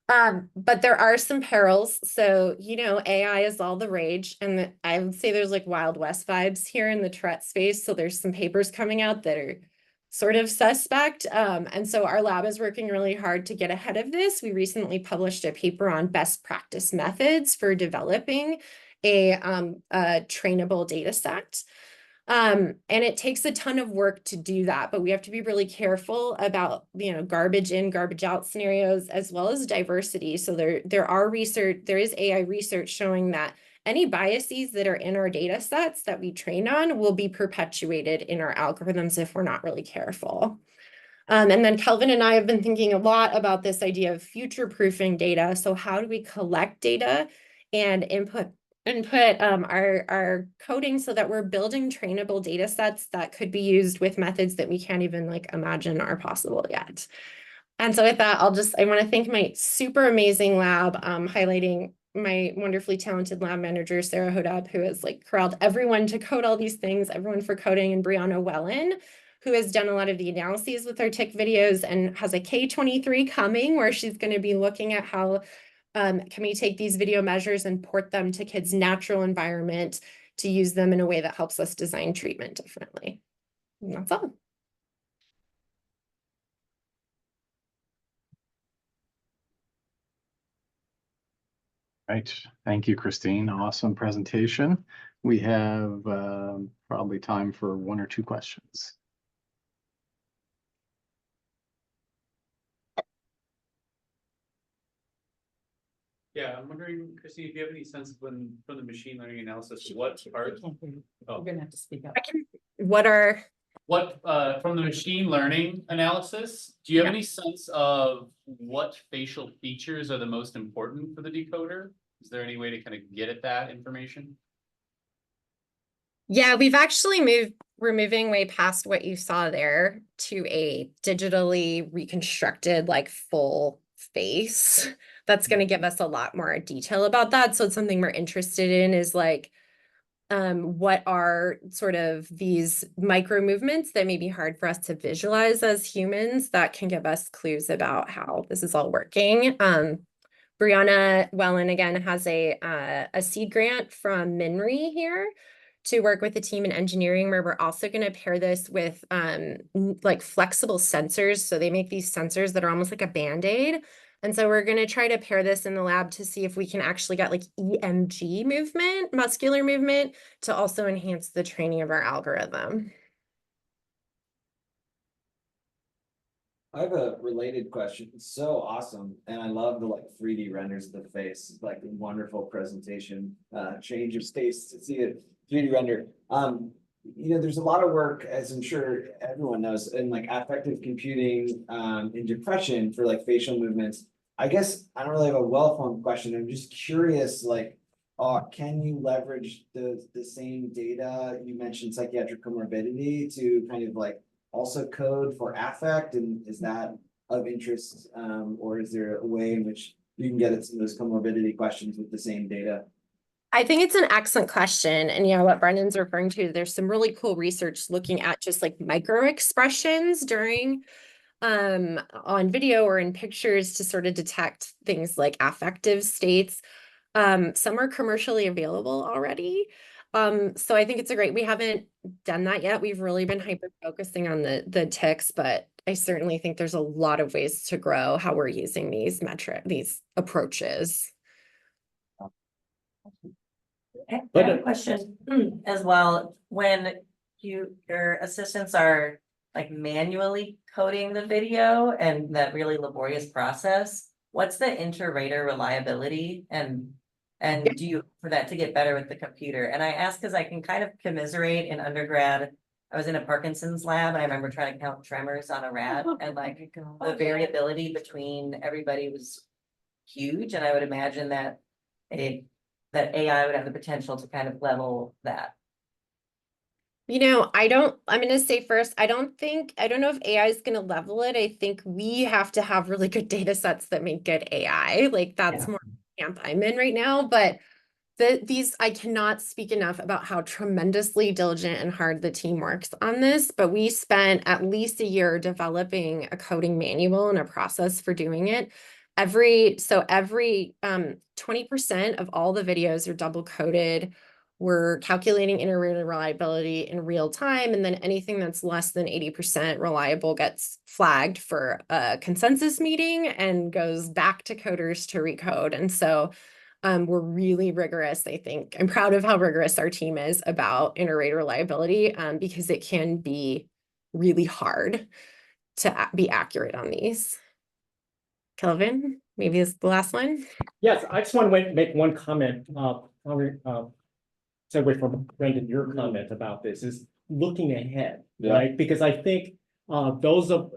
But there are some perils. So, you know, AI is all the rage. And I would say there's like Wild West vibes here in the Tourette space. So there's some papers coming out that are sort of suspect. And so our lab is working really hard to get ahead of this. We recently published a paper on best practice methods for developing a trainable data set. And it takes a ton of work to do that, but we have to be really careful about, garbage in, garbage out scenarios, as well as diversity. So there is AI research showing that any biases that are in our data sets that we train on will be perpetuated in our algorithms if we're not really careful. And then Kelvin and I have been thinking a lot about this idea of future-proofing data. So how do we collect data and input our coding so that we're building trainable data sets that could be used with methods that we can't even imagine are possible yet. And so with that, I want to thank my super amazing lab, highlighting my wonderfully talented lab manager, Sarah Hodab, who has corralled everyone to code all these things, everyone for coding, and Brianna Wellen, who has done a lot of the analyses with our tick videos and has a K23 coming where she's going to be looking at how can we take these video measures and port them to kids' natural environment to use them in a way that helps us design treatment differently. And that's all. Right. Thank you, Christine. Awesome presentation. We have probably time for 1 or 2 questions. Yeah, I'm wondering, Christine, if you have any sense when from the machine learning analysis, what part? We're gonna have to speak up. From the machine learning analysis, do you have any sense of what facial features are the most important for the decoder? Is there any way to kind of get at that information? Yeah, we've actually we're moving way past what you saw there to a digitally reconstructed full face. That's going to give us a lot more detail about that. So it's something we're interested in is what are sort of these micro movements that may be hard for us to visualize as humans that can give us clues about how this is all working. Brianna Wellen, again, has a seed grant from MNRI here to work with the team in engineering, where we're also going to pair this with flexible sensors. So they make these sensors that are almost like a Band-Aid. And so we're going to try to pair this in the lab to see if we can actually get EMG movement, muscular movement, to also enhance the training of our algorithm. I have a related question. It's so awesome. And I love the 3D renders of the face. It's a wonderful presentation, change of space to see it 3D render. There's a lot of work, as I'm sure everyone knows, in affective computing, in depression for facial movements. I guess I don't really have a well-formed question. I'm just curious, can you leverage the same data? You mentioned psychiatric comorbidity to kind of also code for affect, and is that of interest, or is there a way in which you can get at some of those comorbidity questions with the same data? I think it's an excellent question. And what Brendan's referring to, there's some really cool research looking at just micro expressions during on video or in pictures to sort of detect things like affective states. Some are commercially available already. So I think it's we haven't done that yet. We've really been hyper focusing on the tics, but I certainly think there's a lot of ways to grow how we're using these approaches. I have a question as well. When your assistants are manually coding the video and that really laborious process, what's the inter-rater reliability and do you for that to get better with the computer? And I ask because I can kind of commiserate in undergrad. I was in a Parkinson's lab and I remember trying to count tremors on a rat and the variability between everybody was huge. And I would imagine that that AI would have the potential to kind of level that. I'm going to say first, I don't know if AI is going to level it. I think we have to have really good data sets that make good AI. That's more the camp I'm in right now. But I cannot speak enough about how tremendously diligent and hard the team works on this. But we spent at least a year developing a coding manual and a process for doing it. Every 20% of all the videos are double coded. we're calculating inter-rater reliability in real time, and then anything that's less than 80% reliable gets flagged for a consensus meeting and goes back to coders to recode. And so we're really rigorous. I think I'm proud of how rigorous our team is about inter-rater reliability because it can be really hard to be accurate on these. Kelvin, maybe this is the last one. Yes, I just want to make one comment, segue from Brenden, your comment about this is looking ahead, Yeah. right? Because I think those of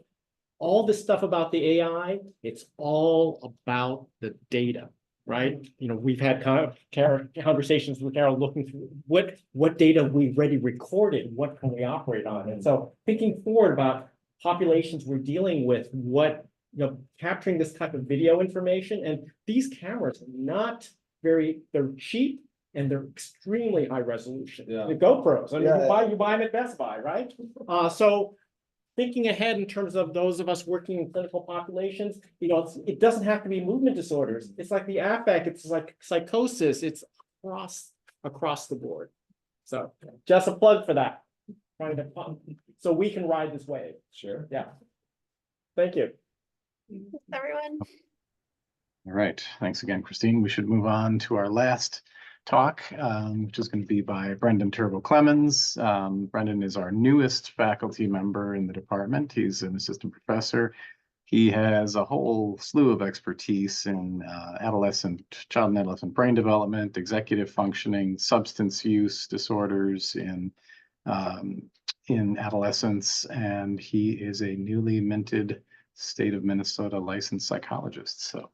all this stuff about the AI, it's all about the data, right? You know, we've had conversations with Carol looking through what data we've already recorded, what can we operate on? And so thinking forward about populations we're dealing with, capturing this type of video information, and these cameras are not they're cheap and they're extremely high resolution. Yeah. The GoPros, I mean, Yeah. you buy them at Best Buy, right? So thinking ahead in terms of those of us working in clinical populations, it doesn't have to be movement disorders. It's like the affect, it's like psychosis, it's across the board. So just a plug for that. Trying to so we can ride this wave. Sure. Yeah. Thank you. Everyone. All right, thanks again, Christine. We should move on to our last talk, which is going to be by Brenden Tervo-Clemmens. Brenden is our newest faculty member in the department. He's an assistant professor. He has a whole slew of expertise in child and adolescent brain development, executive functioning, substance use disorders in adolescence, and he is a newly minted state of Minnesota licensed psychologist. So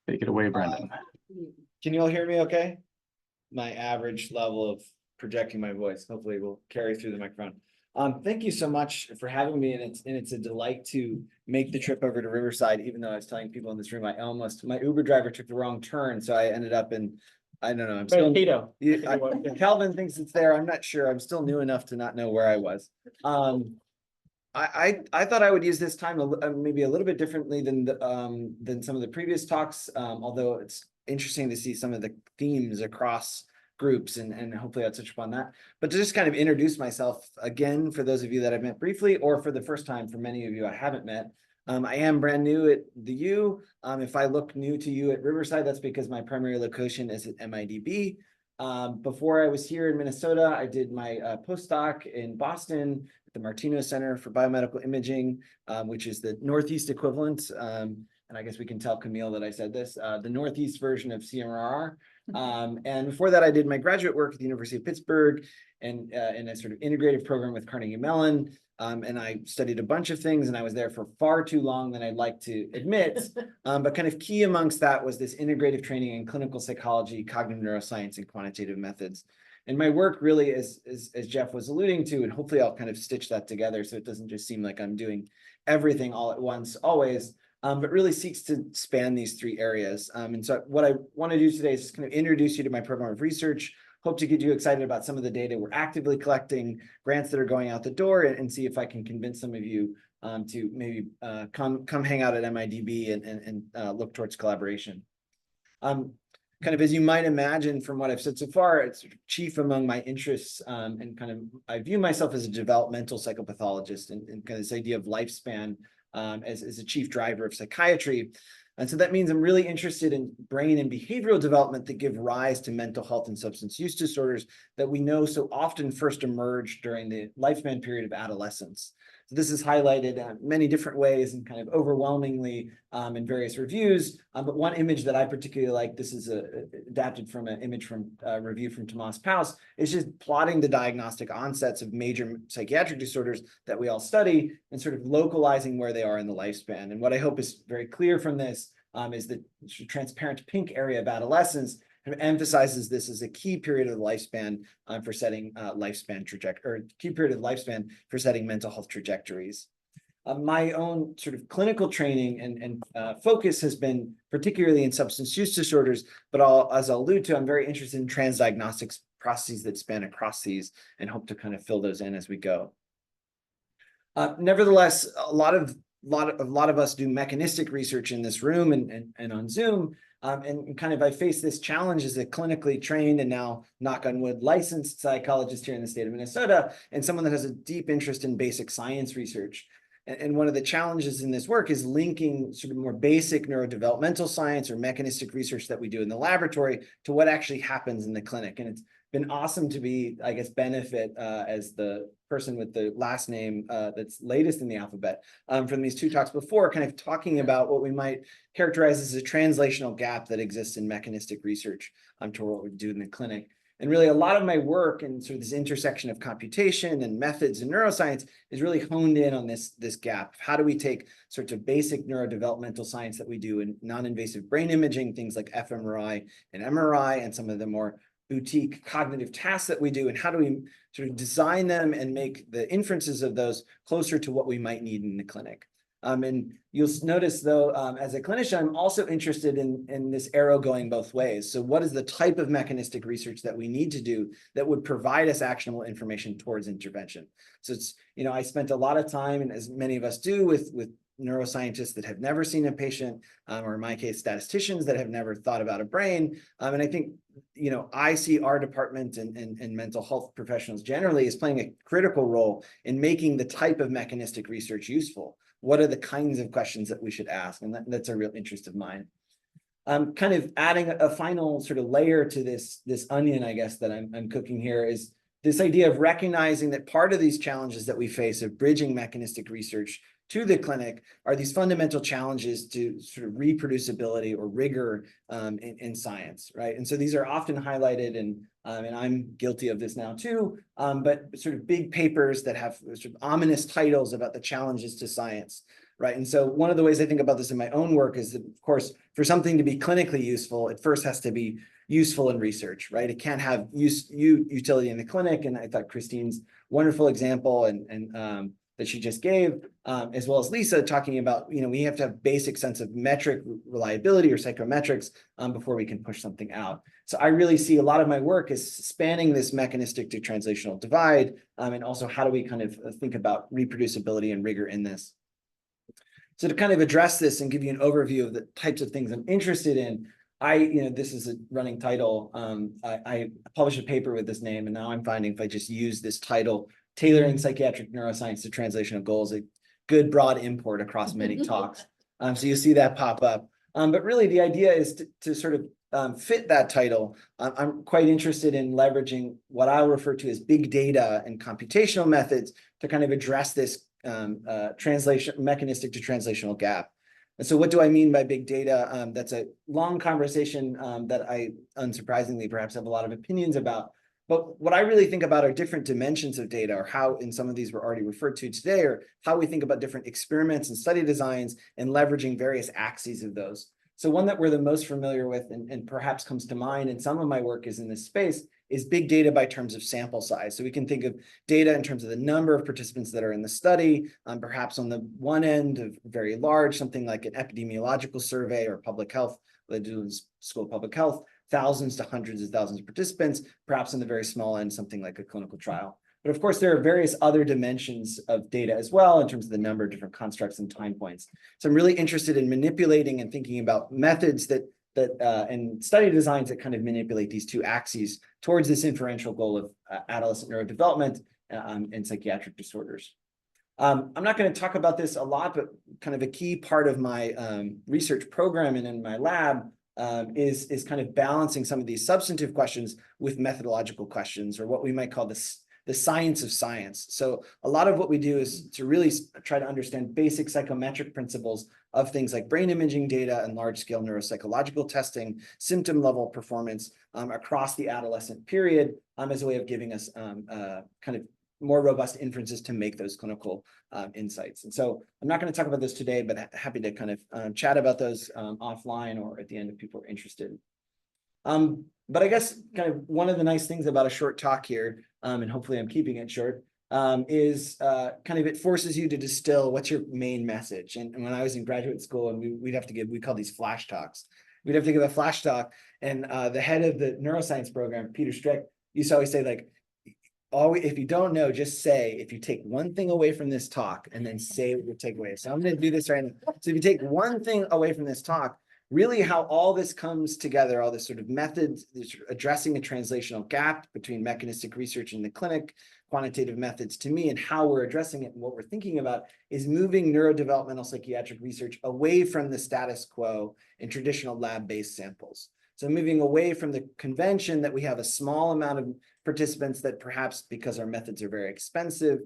take it away, Brenden. Can you all hear me okay? My average level of projecting my voice hopefully will carry through the microphone. Thank you so much for having me, and it's a delight to make the trip over to Riverside, even though I was telling people in this room, my Uber driver took the wrong turn, so I ended up in, I don't know, I'm still. Calvin thinks it's there, I'm not sure, I'm still new enough to not know where I was. I thought I would use this time maybe a little bit differently than some of the previous talks, although it's interesting to see some of the themes across groups, and hopefully I'll touch upon that. But to just kind of introduce myself again, for those of you that I've met briefly, or for the first time for many of you I haven't met. I am brand new at the U. If I look new to you at Riverside, that's because my primary location is at MIDB. Before I was here in Minnesota, I did my postdoc in Boston at the Martino Center for Biomedical Imaging, which is the Northeast equivalent. And I guess we can tell Camille that I said this, the Northeast version of CMRR. And before that, I did my graduate work at the University of Pittsburgh and in a sort of integrative program with Carnegie Mellon. And I studied a bunch of things, and I was there for far too long than I'd like to admit. But kind of key amongst that was this integrative training in clinical psychology, cognitive neuroscience, and quantitative methods. And my work really is, as Jeff was alluding to, and hopefully I'll kind of stitch that together so it doesn't just seem like I'm doing everything all at once, always, but really seeks to span these three areas. And so what I want to do today is just kind of introduce you to my program of research, hope to get you excited about some of the data we're actively collecting, grants that are going out the door, and see if I can convince some of you to maybe come hang out at MIDB and look towards collaboration. Kind of as you might imagine from what I've said so far, it's chief among my interests, and kind of I view myself as a developmental psychopathologist, and kind of this idea of lifespan as a chief driver of psychiatry. And so that means I'm really interested in brain and behavioral development that give rise to mental health and substance use disorders that we know so often first emerge during the lifespan period of adolescence. So this is highlighted many different ways and kind of overwhelmingly in various reviews. But one image that I particularly like, this is adapted from an image from a review from Tomas Paus, is just plotting the diagnostic onsets of major psychiatric disorders that we all study and sort of localizing where they are in the lifespan. And what I hope is very clear from this is the transparent pink area of adolescence kind of emphasizes this as a key period of the lifespan for setting lifespan trajectory, or key period of lifespan for setting mental health trajectories. My own sort of clinical training and focus has been particularly in substance use disorders, but as I'll allude to, I'm very interested in transdiagnostics processes that span across these and hope to kind of fill those in as we go. Nevertheless, a lot of us do mechanistic research in this room and on Zoom, And kind of I face this challenge as a clinically trained and now, knock on wood, licensed psychologist here in the state of Minnesota, and someone that has a deep interest in basic science research. And one of the challenges in this work is linking sort of more basic neurodevelopmental science or mechanistic research that we do in the laboratory to what actually happens in the clinic. And it's been awesome to be, I guess, benefit as the person with the last name that's latest in the alphabet from these two talks before, kind of talking about what we might characterize as a translational gap that exists in mechanistic research to what we do in the clinic. And really a lot of my work and sort of this intersection of computation and methods in neuroscience is really honed in on this gap. How do we take sorts of basic neurodevelopmental science that we do in non-invasive brain imaging, things like fMRI and MRI, and some of the more boutique cognitive tasks that we do, and how do we sort of design them and make the inferences of those closer to what we might need in the clinic. And you'll notice though, as a clinician, I'm also interested in this arrow going both ways. So what is the type of mechanistic research that we need to do that would provide us actionable information towards intervention? So it's, you know, I spent a lot of time, and as many of us do, with neuroscientists that have never seen a patient, or in my case, statisticians that have never thought about a brain. And I think, you know, I see our department and mental health professionals generally as playing a critical role in making the type of mechanistic research useful. What are the kinds of questions that we should ask? And that's a real interest of mine. Kind of adding a final sort of layer to this onion, I guess, that I'm cooking here is this idea of recognizing that part of these challenges that we face of bridging mechanistic research to the clinic are these fundamental challenges to sort of reproducibility or rigor in science, right? And so these are often highlighted, and I'm guilty of this now too, but sort of big papers that have sort of ominous titles about the challenges to science, right? And so one of the ways I think about this in my own work is that, of course, for something to be clinically useful, it first has to be useful in research, right? It can't have utility in the clinic. And I thought Christine's wonderful example and that she just gave, as well as Lisa talking about, you know, we have to have basic sense of metric reliability or psychometrics before we can push something out. So I really see a lot of my work as spanning this mechanistic to translational divide, and also how do we kind of think about reproducibility and rigor in this. So to kind of address this and give you an overview of the types of things I'm interested in, this is a running title. I published a paper with this name, and now I'm finding if I just use this title, Tailoring Psychiatric Neuroscience to Translational Goals, a good broad import across many talks. So you see that pop up. But really the idea is to sort of fit that title. I'm quite interested in leveraging what I'll refer to as big data and computational methods to kind of address this mechanistic to translational gap. And so what do I mean by big data? That's a long conversation that I, unsurprisingly, perhaps have a lot of opinions about. But what I really think about are different dimensions of data, or how, in some of these were already referred to today, or how we think about different experiments and study designs and leveraging various axes of those. So one that we're the most familiar with and perhaps comes to mind in some of my work is in this space is big data by terms of sample size. So we can think of data in terms of the number of participants that are in the study, perhaps on the one end of very large, something like an epidemiological survey or public health, they do in School of Public Health, thousands to hundreds of thousands of participants, perhaps on the very small end, something like a clinical trial. But of course, there are various other dimensions of data as well in terms of the number of different constructs and time points. So I'm really interested in manipulating and thinking about methods and study designs that kind of manipulate these two axes towards this inferential goal of adolescent neurodevelopment and psychiatric disorders. I'm not going to talk about this a lot, but kind of a key part of my research program and in my lab is kind of balancing some of these substantive questions with methodological questions, or what we might call the science of science. So a lot of what we do is to really try to understand basic psychometric principles of things like brain imaging data and large-scale neuropsychological testing, symptom level performance across the adolescent period as a way of giving us kind of more robust inferences to make those clinical insights. And so I'm not going to talk about this today, but happy to kind of chat about those offline or at the end if people are interested. But I guess kind of one of the nice things about a short talk here, and hopefully I'm keeping it short, is kind of it forces you to distill what's your main message. And when I was in graduate school, and we call these flash talks. We'd have to give a flash talk, and the head of the neuroscience program, Peter Strick, used to always say, like, if you don't know, just say, if you take one thing away from this talk, and then say what your takeaway is. So I'm going to do this right now. So if you take one thing away from this talk, really how all this comes together, all this sort of methods, addressing a translational gap between mechanistic research in the clinic, quantitative methods to me, and how we're addressing it and what we're thinking about is moving neurodevelopmental psychiatric research away from the status quo in traditional lab-based samples. So moving away from the convention that we have a small amount of participants that perhaps because our methods are very expensive,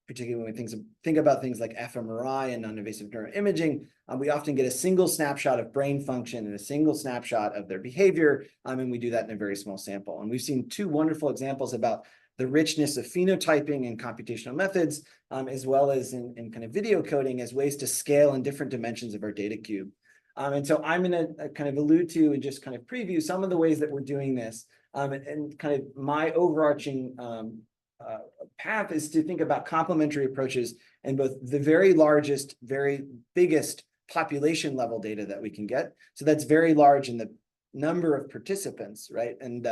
particularly when we think about things like fMRI and non-invasive neuroimaging, we often get a single snapshot of brain function and a single snapshot of their behavior, and we do that in a very small sample. And we've seen two wonderful examples about the richness of phenotyping and computational methods, as well as in kind of video coding as ways to scale in different dimensions of our data cube. And so I'm going to kind of allude to and just kind of preview some of the ways that we're doing this. And kind of my overarching path is to think about complementary approaches in both the very largest, very biggest population level data that we can get. So that's very large in the number of participants, right? And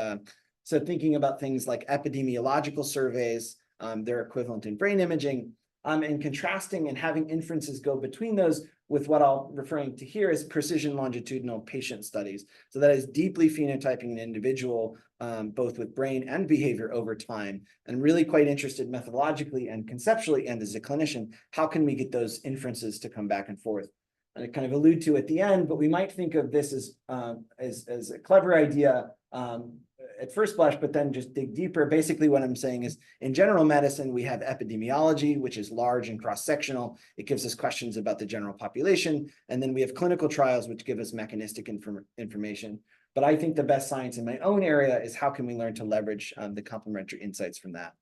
so thinking about things like epidemiological surveys, their equivalent in brain imaging, and contrasting and having inferences go between those with what I'm referring to here as precision longitudinal patient studies. So that is deeply phenotyping an individual, both with brain and behavior over time, and really quite interested methodologically and conceptually, and as a clinician, how can we get those inferences to come back and forth? And I kind of allude to at the end, but we might think of this as a clever idea at first blush, but then just dig deeper. Basically, what I'm saying is in general medicine, we have epidemiology, which is large and cross-sectional. It gives us questions about the general population. And then we have clinical trials, which give us mechanistic information. But I think the best science in my own area is how can we learn to leverage the complementary insights from that.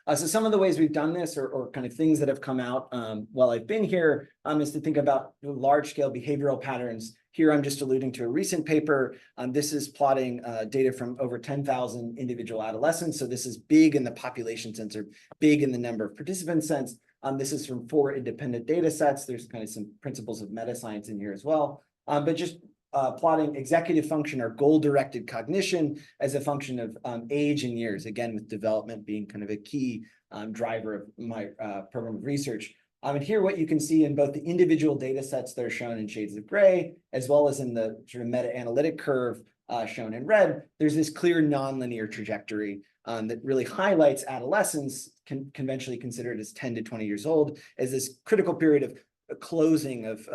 So some of the ways we've done this or kind of things that have come out while I've been here is to think about large-scale behavioral patterns. Here, I'm just alluding to a recent paper. This is plotting data from over 10,000 individual adolescents. So this is big in the population sense or big in the number of participants sense. This is from 4 independent data sets. There's kind of some principles of meta-science in here as well. But just plotting executive function or goal-directed cognition as a function of age and years, again, with development being kind of a key driver of my program of research. And here, what you can see in both the individual data sets that are shown in shades of gray, as well as in the sort of meta-analytic curve shown in red, there's this clear nonlinear trajectory that really highlights adolescence, conventionally considered as 10 to 20 years old, as this critical period of closing of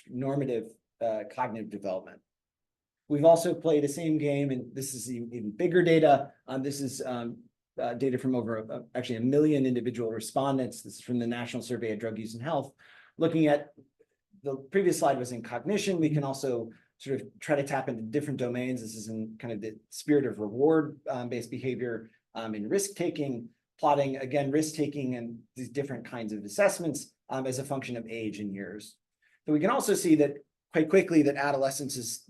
normative cognitive development. We've also played the same game, and this is even bigger data. This is data from over actually 1 million individual respondents. This is from the National Survey of Drug Use and Health. Looking at the previous slide was in cognition. We can also sort of try to tap into different domains. This is in kind of the spirit of reward-based behavior in risk-taking, plotting, again, risk-taking and these different kinds of assessments as a function of age and years. So we can also see that quite quickly that adolescence is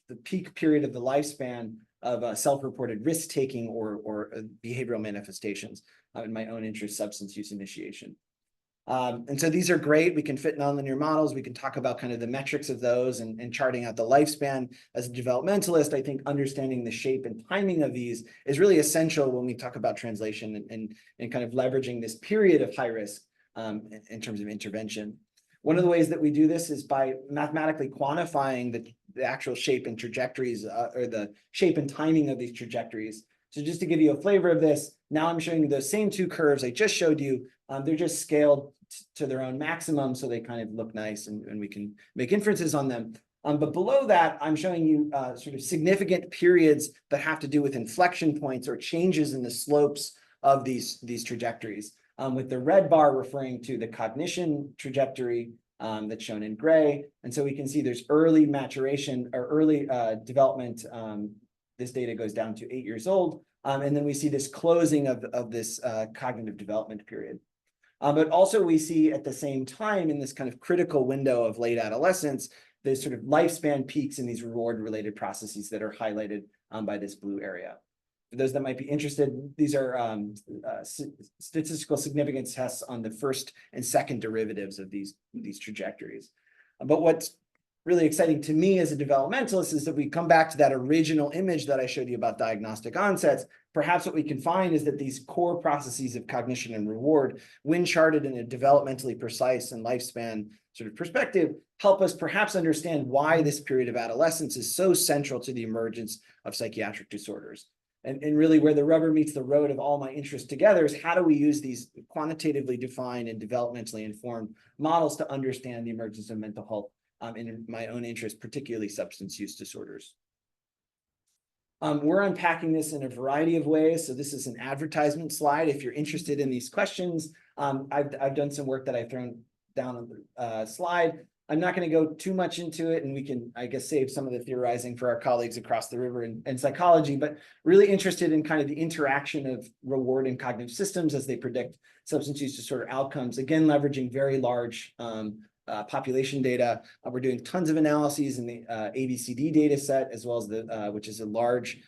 the peak period of the lifespan of self-reported risk-taking or behavioral manifestations in my own interest, substance use initiation. And so these are great. We can fit nonlinear models. We can talk about kind of the metrics of those and charting out the lifespan. As a developmentalist, I think understanding the shape and timing of these is really essential when we talk about translation and kind of leveraging this period of high risk in terms of intervention. One of the ways that we do this is by mathematically quantifying the actual shape and trajectories or the shape and timing of these trajectories. So just to give you a flavor of this, now I'm showing you those same 2 curves I just showed you. They're just scaled to their own maximum, so they kind of look nice and we can make inferences on them. But below that, I'm showing you sort of significant periods that have to do with inflection points or changes in the slopes of these trajectories. With the red bar referring to the cognition trajectory that's shown in gray. And so we can see there's early maturation or early development. This data goes down to 8 years old. And then we see this closing of this cognitive development period. But also we see at the same time in this kind of critical window of late adolescence, there's sort of lifespan peaks in these reward-related processes that are highlighted by this blue area. For those that might be interested, these are statistical significance tests on the first and second derivatives of these trajectories. But what's really exciting to me as a developmentalist is that we come back to that original image that I showed you about diagnostic onsets. Perhaps what we can find is that these core processes of cognition and reward, when charted in a developmentally precise and lifespan sort of perspective, help us perhaps understand why this period of adolescence is so central to the emergence of psychiatric disorders. And really where the rubber meets the road of all my interests together is how do we use these quantitatively defined and developmentally informed models to understand the emergence of mental health in my own interest, particularly substance use disorders. We're unpacking this in a variety of ways. So this is an advertisement slide. If you're interested in these questions, I've done some work that I've thrown down on the slide. I'm not going to go too much into it, and we can, I guess, save some of the theorizing for our colleagues across the river in psychology, but really interested in kind of the interaction of reward and cognitive systems as they predict substance use disorder outcomes, again, leveraging very large population data. We're doing tons of analyses in the ABCD data set, as well as the, which is a large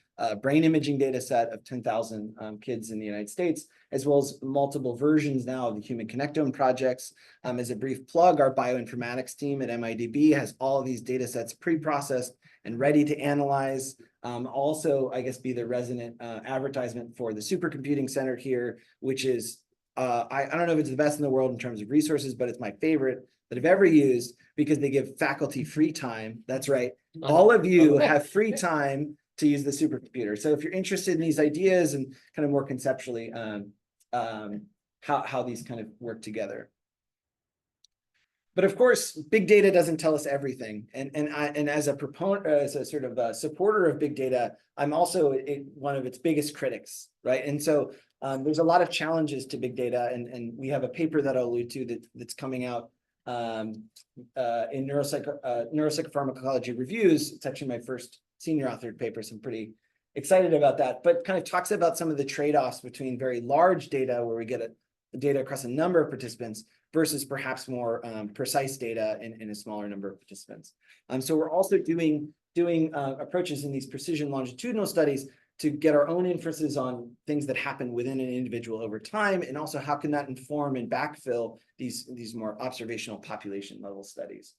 brain imaging data set of 10,000 kids in the United States, as well as multiple versions now of the human connectome projects. As a brief plug, our bioinformatics team at MIDB has all of these data sets pre-processed and ready to analyze. Also, I guess, be the resident advertisement for the supercomputing center here, which is, I don't know if it's the best in the world in terms of resources, but it's my favorite that I've ever used because they give faculty free time. That's right. All of you have free time to use the supercomputer. So if you're interested in these ideas and kind of more conceptually how these kind of work together. But of course, big data doesn't tell us everything. And as a proponent, as a sort of a supporter of big data, I'm also one of its biggest critics, right? And so there's a lot of challenges to big data, and we have a paper that I'll allude to that's coming out in neuropsychopharmacology reviews. It's actually my first senior authored paper, so I'm pretty excited about that, but kind of talks about some of the trade-offs between very large data where we get data across a number of participants versus perhaps more precise data in a smaller number of participants. So we're also doing approaches in these precision longitudinal studies to get our own inferences on things that happen within an individual over time, and also how can that inform and backfill these more observational population level studies.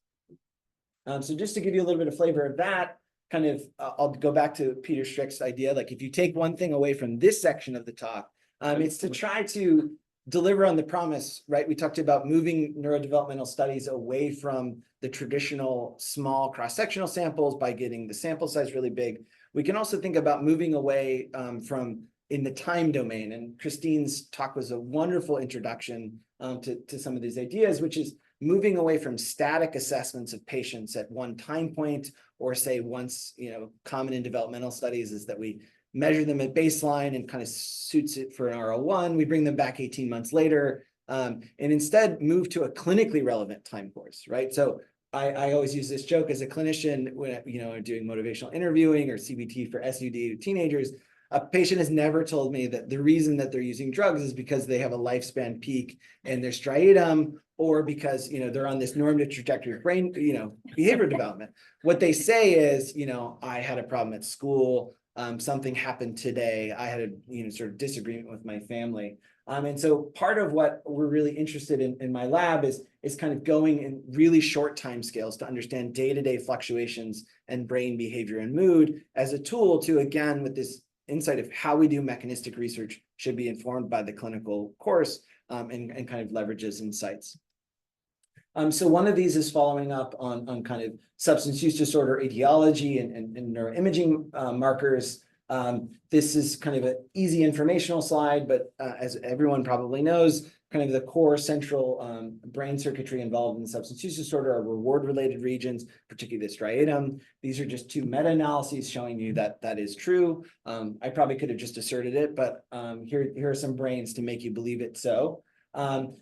So just to give you a little bit of flavor of that, kind of, I'll go back to Peter Strick's idea, like if you take one thing away from this section of the talk, it's to try to deliver on the promise, right? We talked about moving neurodevelopmental studies away from the traditional small cross-sectional samples by getting the sample size really big. We can also think about moving away from in the time domain. And Christine's talk was a wonderful introduction to some of these ideas, which is moving away from static assessments of patients at one time point, or say once, common in developmental studies is that we measure them at baseline and kind of suits it for an R01. We bring them back 18 months later, and instead move to a clinically relevant time course, right? So I always use this joke as a clinician when, doing motivational interviewing or CBT for SUD teenagers. A patient has never told me that the reason that they're using drugs is because they have a lifespan peak in their striatum, or because, they're on this normative trajectory of brain, behavior development. What they say is, I had a problem at school. Something happened today. I had a sort of disagreement with my family. And so part of what we're really interested in my lab is kind of going in really short time scales to understand day-to-day fluctuations and brain behavior and mood as a tool to, again, with this insight of how we do mechanistic research should be informed by the clinical course, and kind of leverages insights. So one of these is following up on kind of substance use disorder etiology and neuroimaging markers. This is kind of an easy informational slide, but as everyone probably knows, kind of the core central brain circuitry involved in the substance use disorder are reward-related regions, particularly the striatum. These are just two meta-analyses showing you that that is true. I probably could have just asserted it, but here are some brains to make you believe it so.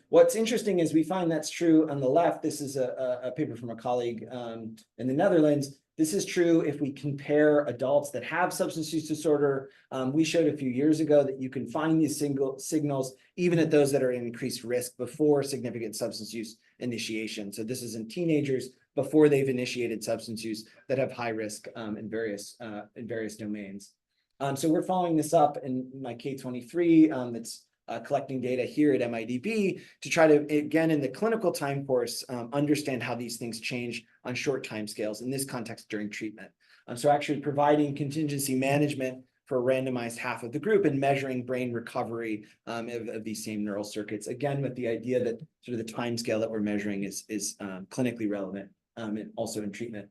What's interesting is we find that's true on the left. This is a paper from a colleague in the Netherlands. This is true if we compare adults that have substance use disorder. We showed a few years ago that you can find these signals even at those that are in increased risk before significant substance use initiation. So this is in teenagers before they've initiated substance use that have high risk in various domains. So we're following this up in my K23 that's collecting data here at MIDB to try to, again, in the clinical time course, understand how these things change on short time scales in this context during treatment. So actually providing contingency management for a randomized half of the group and measuring brain recovery of these same neural circuits. Again, with the idea that sort of the time scale that we're measuring is clinically relevant and also in treatment.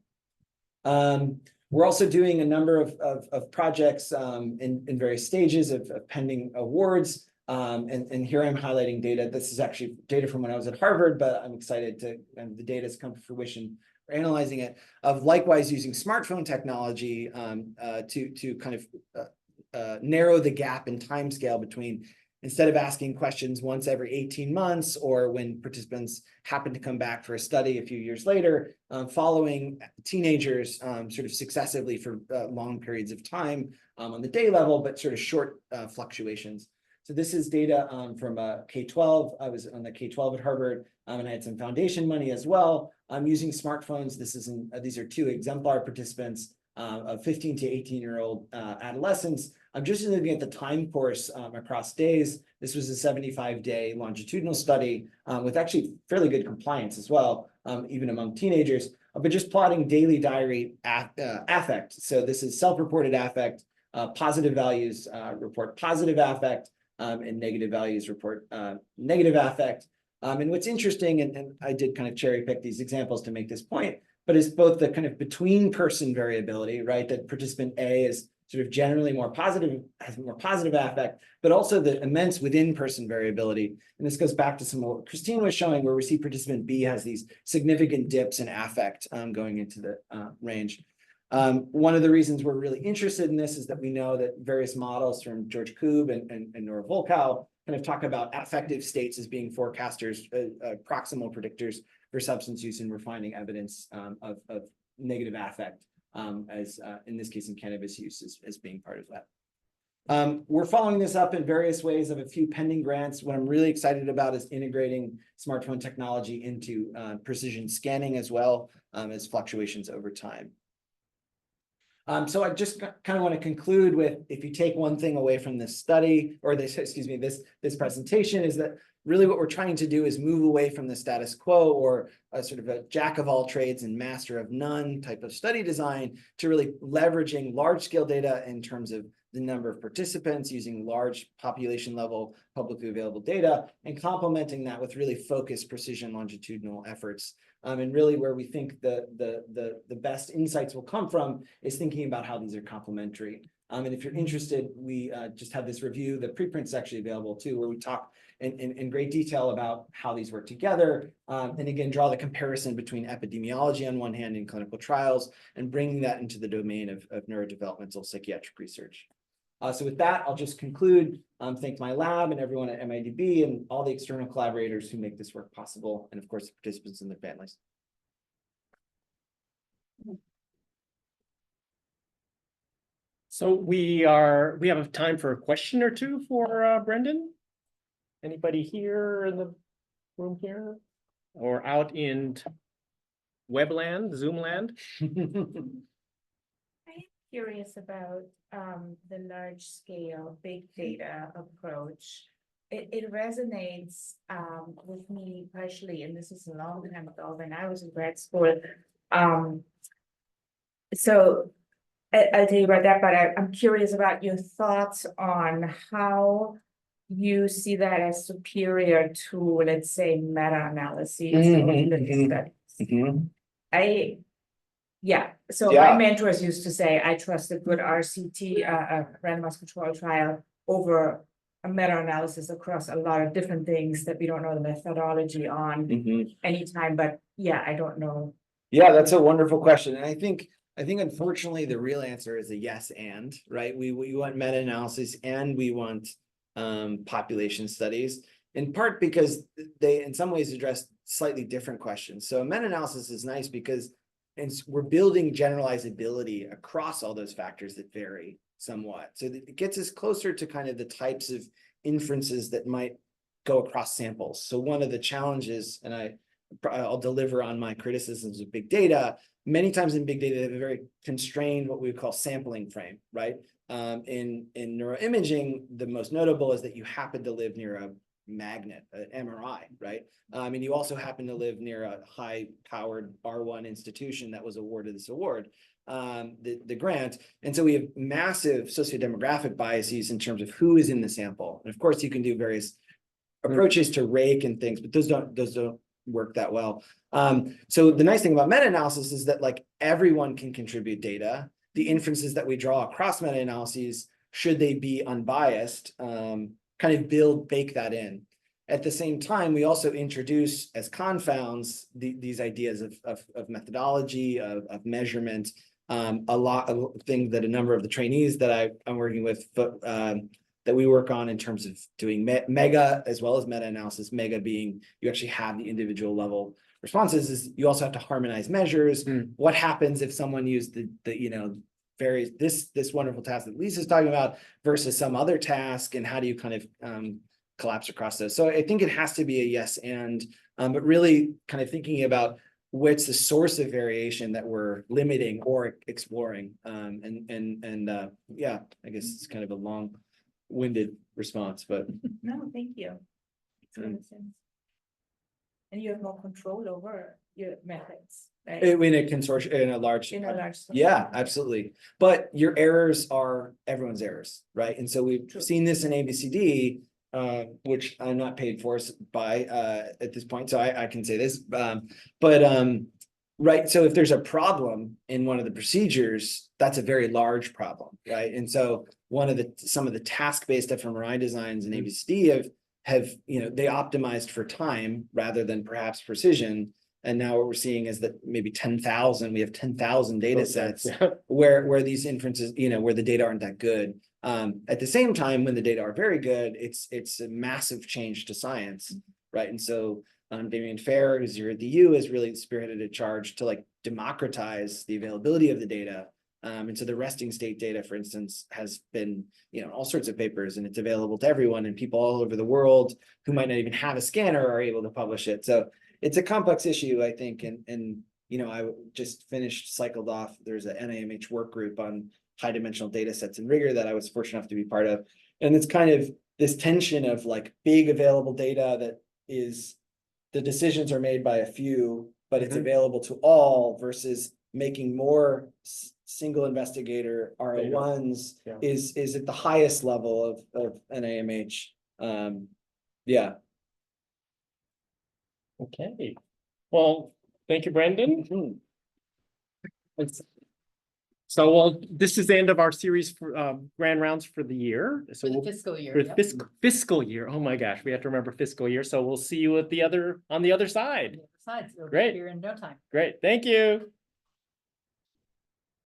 We're also doing a number of projects in various stages of pending awards. And here I'm highlighting data. This is actually data from when I was at Harvard, but I'm excited to, and the data has come to fruition. We're analyzing it of likewise using smartphone technology to kind of narrow the gap in time scale between, instead of asking questions once every 18 months or when participants happen to come back for a study a few years later, following teenagers sort of successively for long periods of time on the day level, but sort of short fluctuations. So this is data from K-12. I was on the K-12 at Harvard, and I had some foundation money as well. I'm using smartphones. These are 2 exemplar participants of 15 to 18-year-old adolescents. I'm just looking at the time course across days. This was a 75-day longitudinal study with actually fairly good compliance as well, even among teenagers, but just plotting daily diary affect. So this is self-reported affect, positive values report positive affect, and negative values report negative affect. And what's interesting, and I did kind of cherry pick these examples to make this point, but it's both the kind of between person variability, right? That participant A is sort of generally more positive, has more positive affect, but also the immense within person variability. And this goes back to some of what Christine was showing, where we see participant B has these significant dips in affect going into the range. One of the reasons we're really interested in this is that we know that various models from George Koob and Nora Volkow kind of talk about affective states as being forecasters, proximal predictors for substance use, and we're finding evidence of negative affect as in this case in cannabis use as being part of that. We're following this up in various ways of a few pending grants. What I'm really excited about is integrating smartphone technology into precision scanning as well as fluctuations over time. So I just kind of want to conclude with, if you take one thing away from this study, or this presentation, is that really what we're trying to do is move away from the status quo or a sort of a jack of all trades and master of none type of study design to really leveraging large scale data in terms of the number of participants, using large population level publicly available data, and complementing that with really focused precision longitudinal efforts. And really where we think the best insights will come from is thinking about how these are complementary. And if you're interested, we just have this review. The preprint's actually available too, where we talk in great detail about how these work together. And again, draw the comparison between epidemiology on one hand and clinical trials, and bringing that into the domain of neurodevelopmental psychiatric research. So with that, I'll just conclude. Thank my lab and everyone at MIDB and all the external collaborators who make this work possible, and of course, the participants and their families. So we have time for a question or two for Brenden. Anybody here in the room here or out in webland, Zoomland? Curious about the large scale big data approach. It resonates with me partially, and this is a long time ago when I was in grad school. So I'll tell you about that, but I'm curious about your thoughts on how you see that as superior to, let's say, meta-analyses or studies. So my mentors used to say, I trust a good RCT, a randomized control trial, over a meta-analysis across a lot of different things that we don't know the methodology on anytime, but I don't know. Yeah, that's a wonderful question. And I think unfortunately the real answer is a yes and, right? We want meta-analysis and we want population studies, in part because they in some ways address slightly different questions. So a meta-analysis is nice because we're building generalizability across all those factors that vary somewhat. So that it gets us closer to kind of the types of inferences that might go across samples. So one of the challenges, and I'll deliver on my criticisms of big data, many times in big data, they have a very constrained, what we would call sampling frame, right? In neuroimaging, the most notable is that you happen to live near a magnet, an MRI, right? And you also happen to live near a high-powered R1 institution that was awarded this award. the grant. And so we have massive sociodemographic biases in terms of who is in the sample. And of course, you can do various approaches to rake and things, but those don't work that well. So the nice thing about meta-analysis is that like everyone can contribute data. The inferences that we draw across meta-analyses, should they be unbiased, kind of bake that in. At the same time, we also introduce as confounds these ideas of methodology, of measurement, a lot of things that a number of the trainees that I'm working with, that we work on in terms of doing mega as well as meta-analysis. Mega being you actually have the individual level responses, is you also have to harmonize measures. What happens if someone used the various this wonderful task that Lisa's talking about versus some other task, and how do you kind of collapse across those? So I think it has to be a yes and, but really kind of thinking about what's the source of variation that we're limiting or exploring. Yeah, I guess it's kind of a long-winded response, but No, thank you. And you have more control over your methods, right? in a consortium, in a large. Yeah, absolutely. But your errors are everyone's errors, right? And so we've seen this in ABCD, which I'm not paid for by at this point, so I can say this. Right. So if there's a problem in one of the procedures, that's a very large problem, right? And so some of the task-based fMRI designs in ABCD have they optimized for time rather than perhaps precision. And now what we're seeing is that maybe we have 10,000 data sets where these inferences, where the data aren't that good. At the same time, when the data are very good, it's a massive change to science, right? And so Damien Fair, who's here at the U, has really spearheaded a charge to like democratize the availability of the data. And so the resting state data, for instance, has been, all sorts of papers, and it's available to everyone, and people all over the world who might not even have a scanner are able to publish it. So it's a complex issue, I think. And I just cycled off. There's an NIMH work group on high dimensional data sets and rigor that I was fortunate enough to be part of. And it's kind of this tension of like big available data that is, the decisions are made by a few, but it's available to all, versus making more single investigator RO1s is at the highest level of NIMH. Yeah. Okay. Well, thank you, Brenden. So, this is the end of our series for grand rounds for the year. So For the fiscal year. for Yep. fiscal year. Oh my gosh, we have to remember fiscal year. So we'll see you on the other side. Besides, it'll be Great. here in no time. Great. Thank you.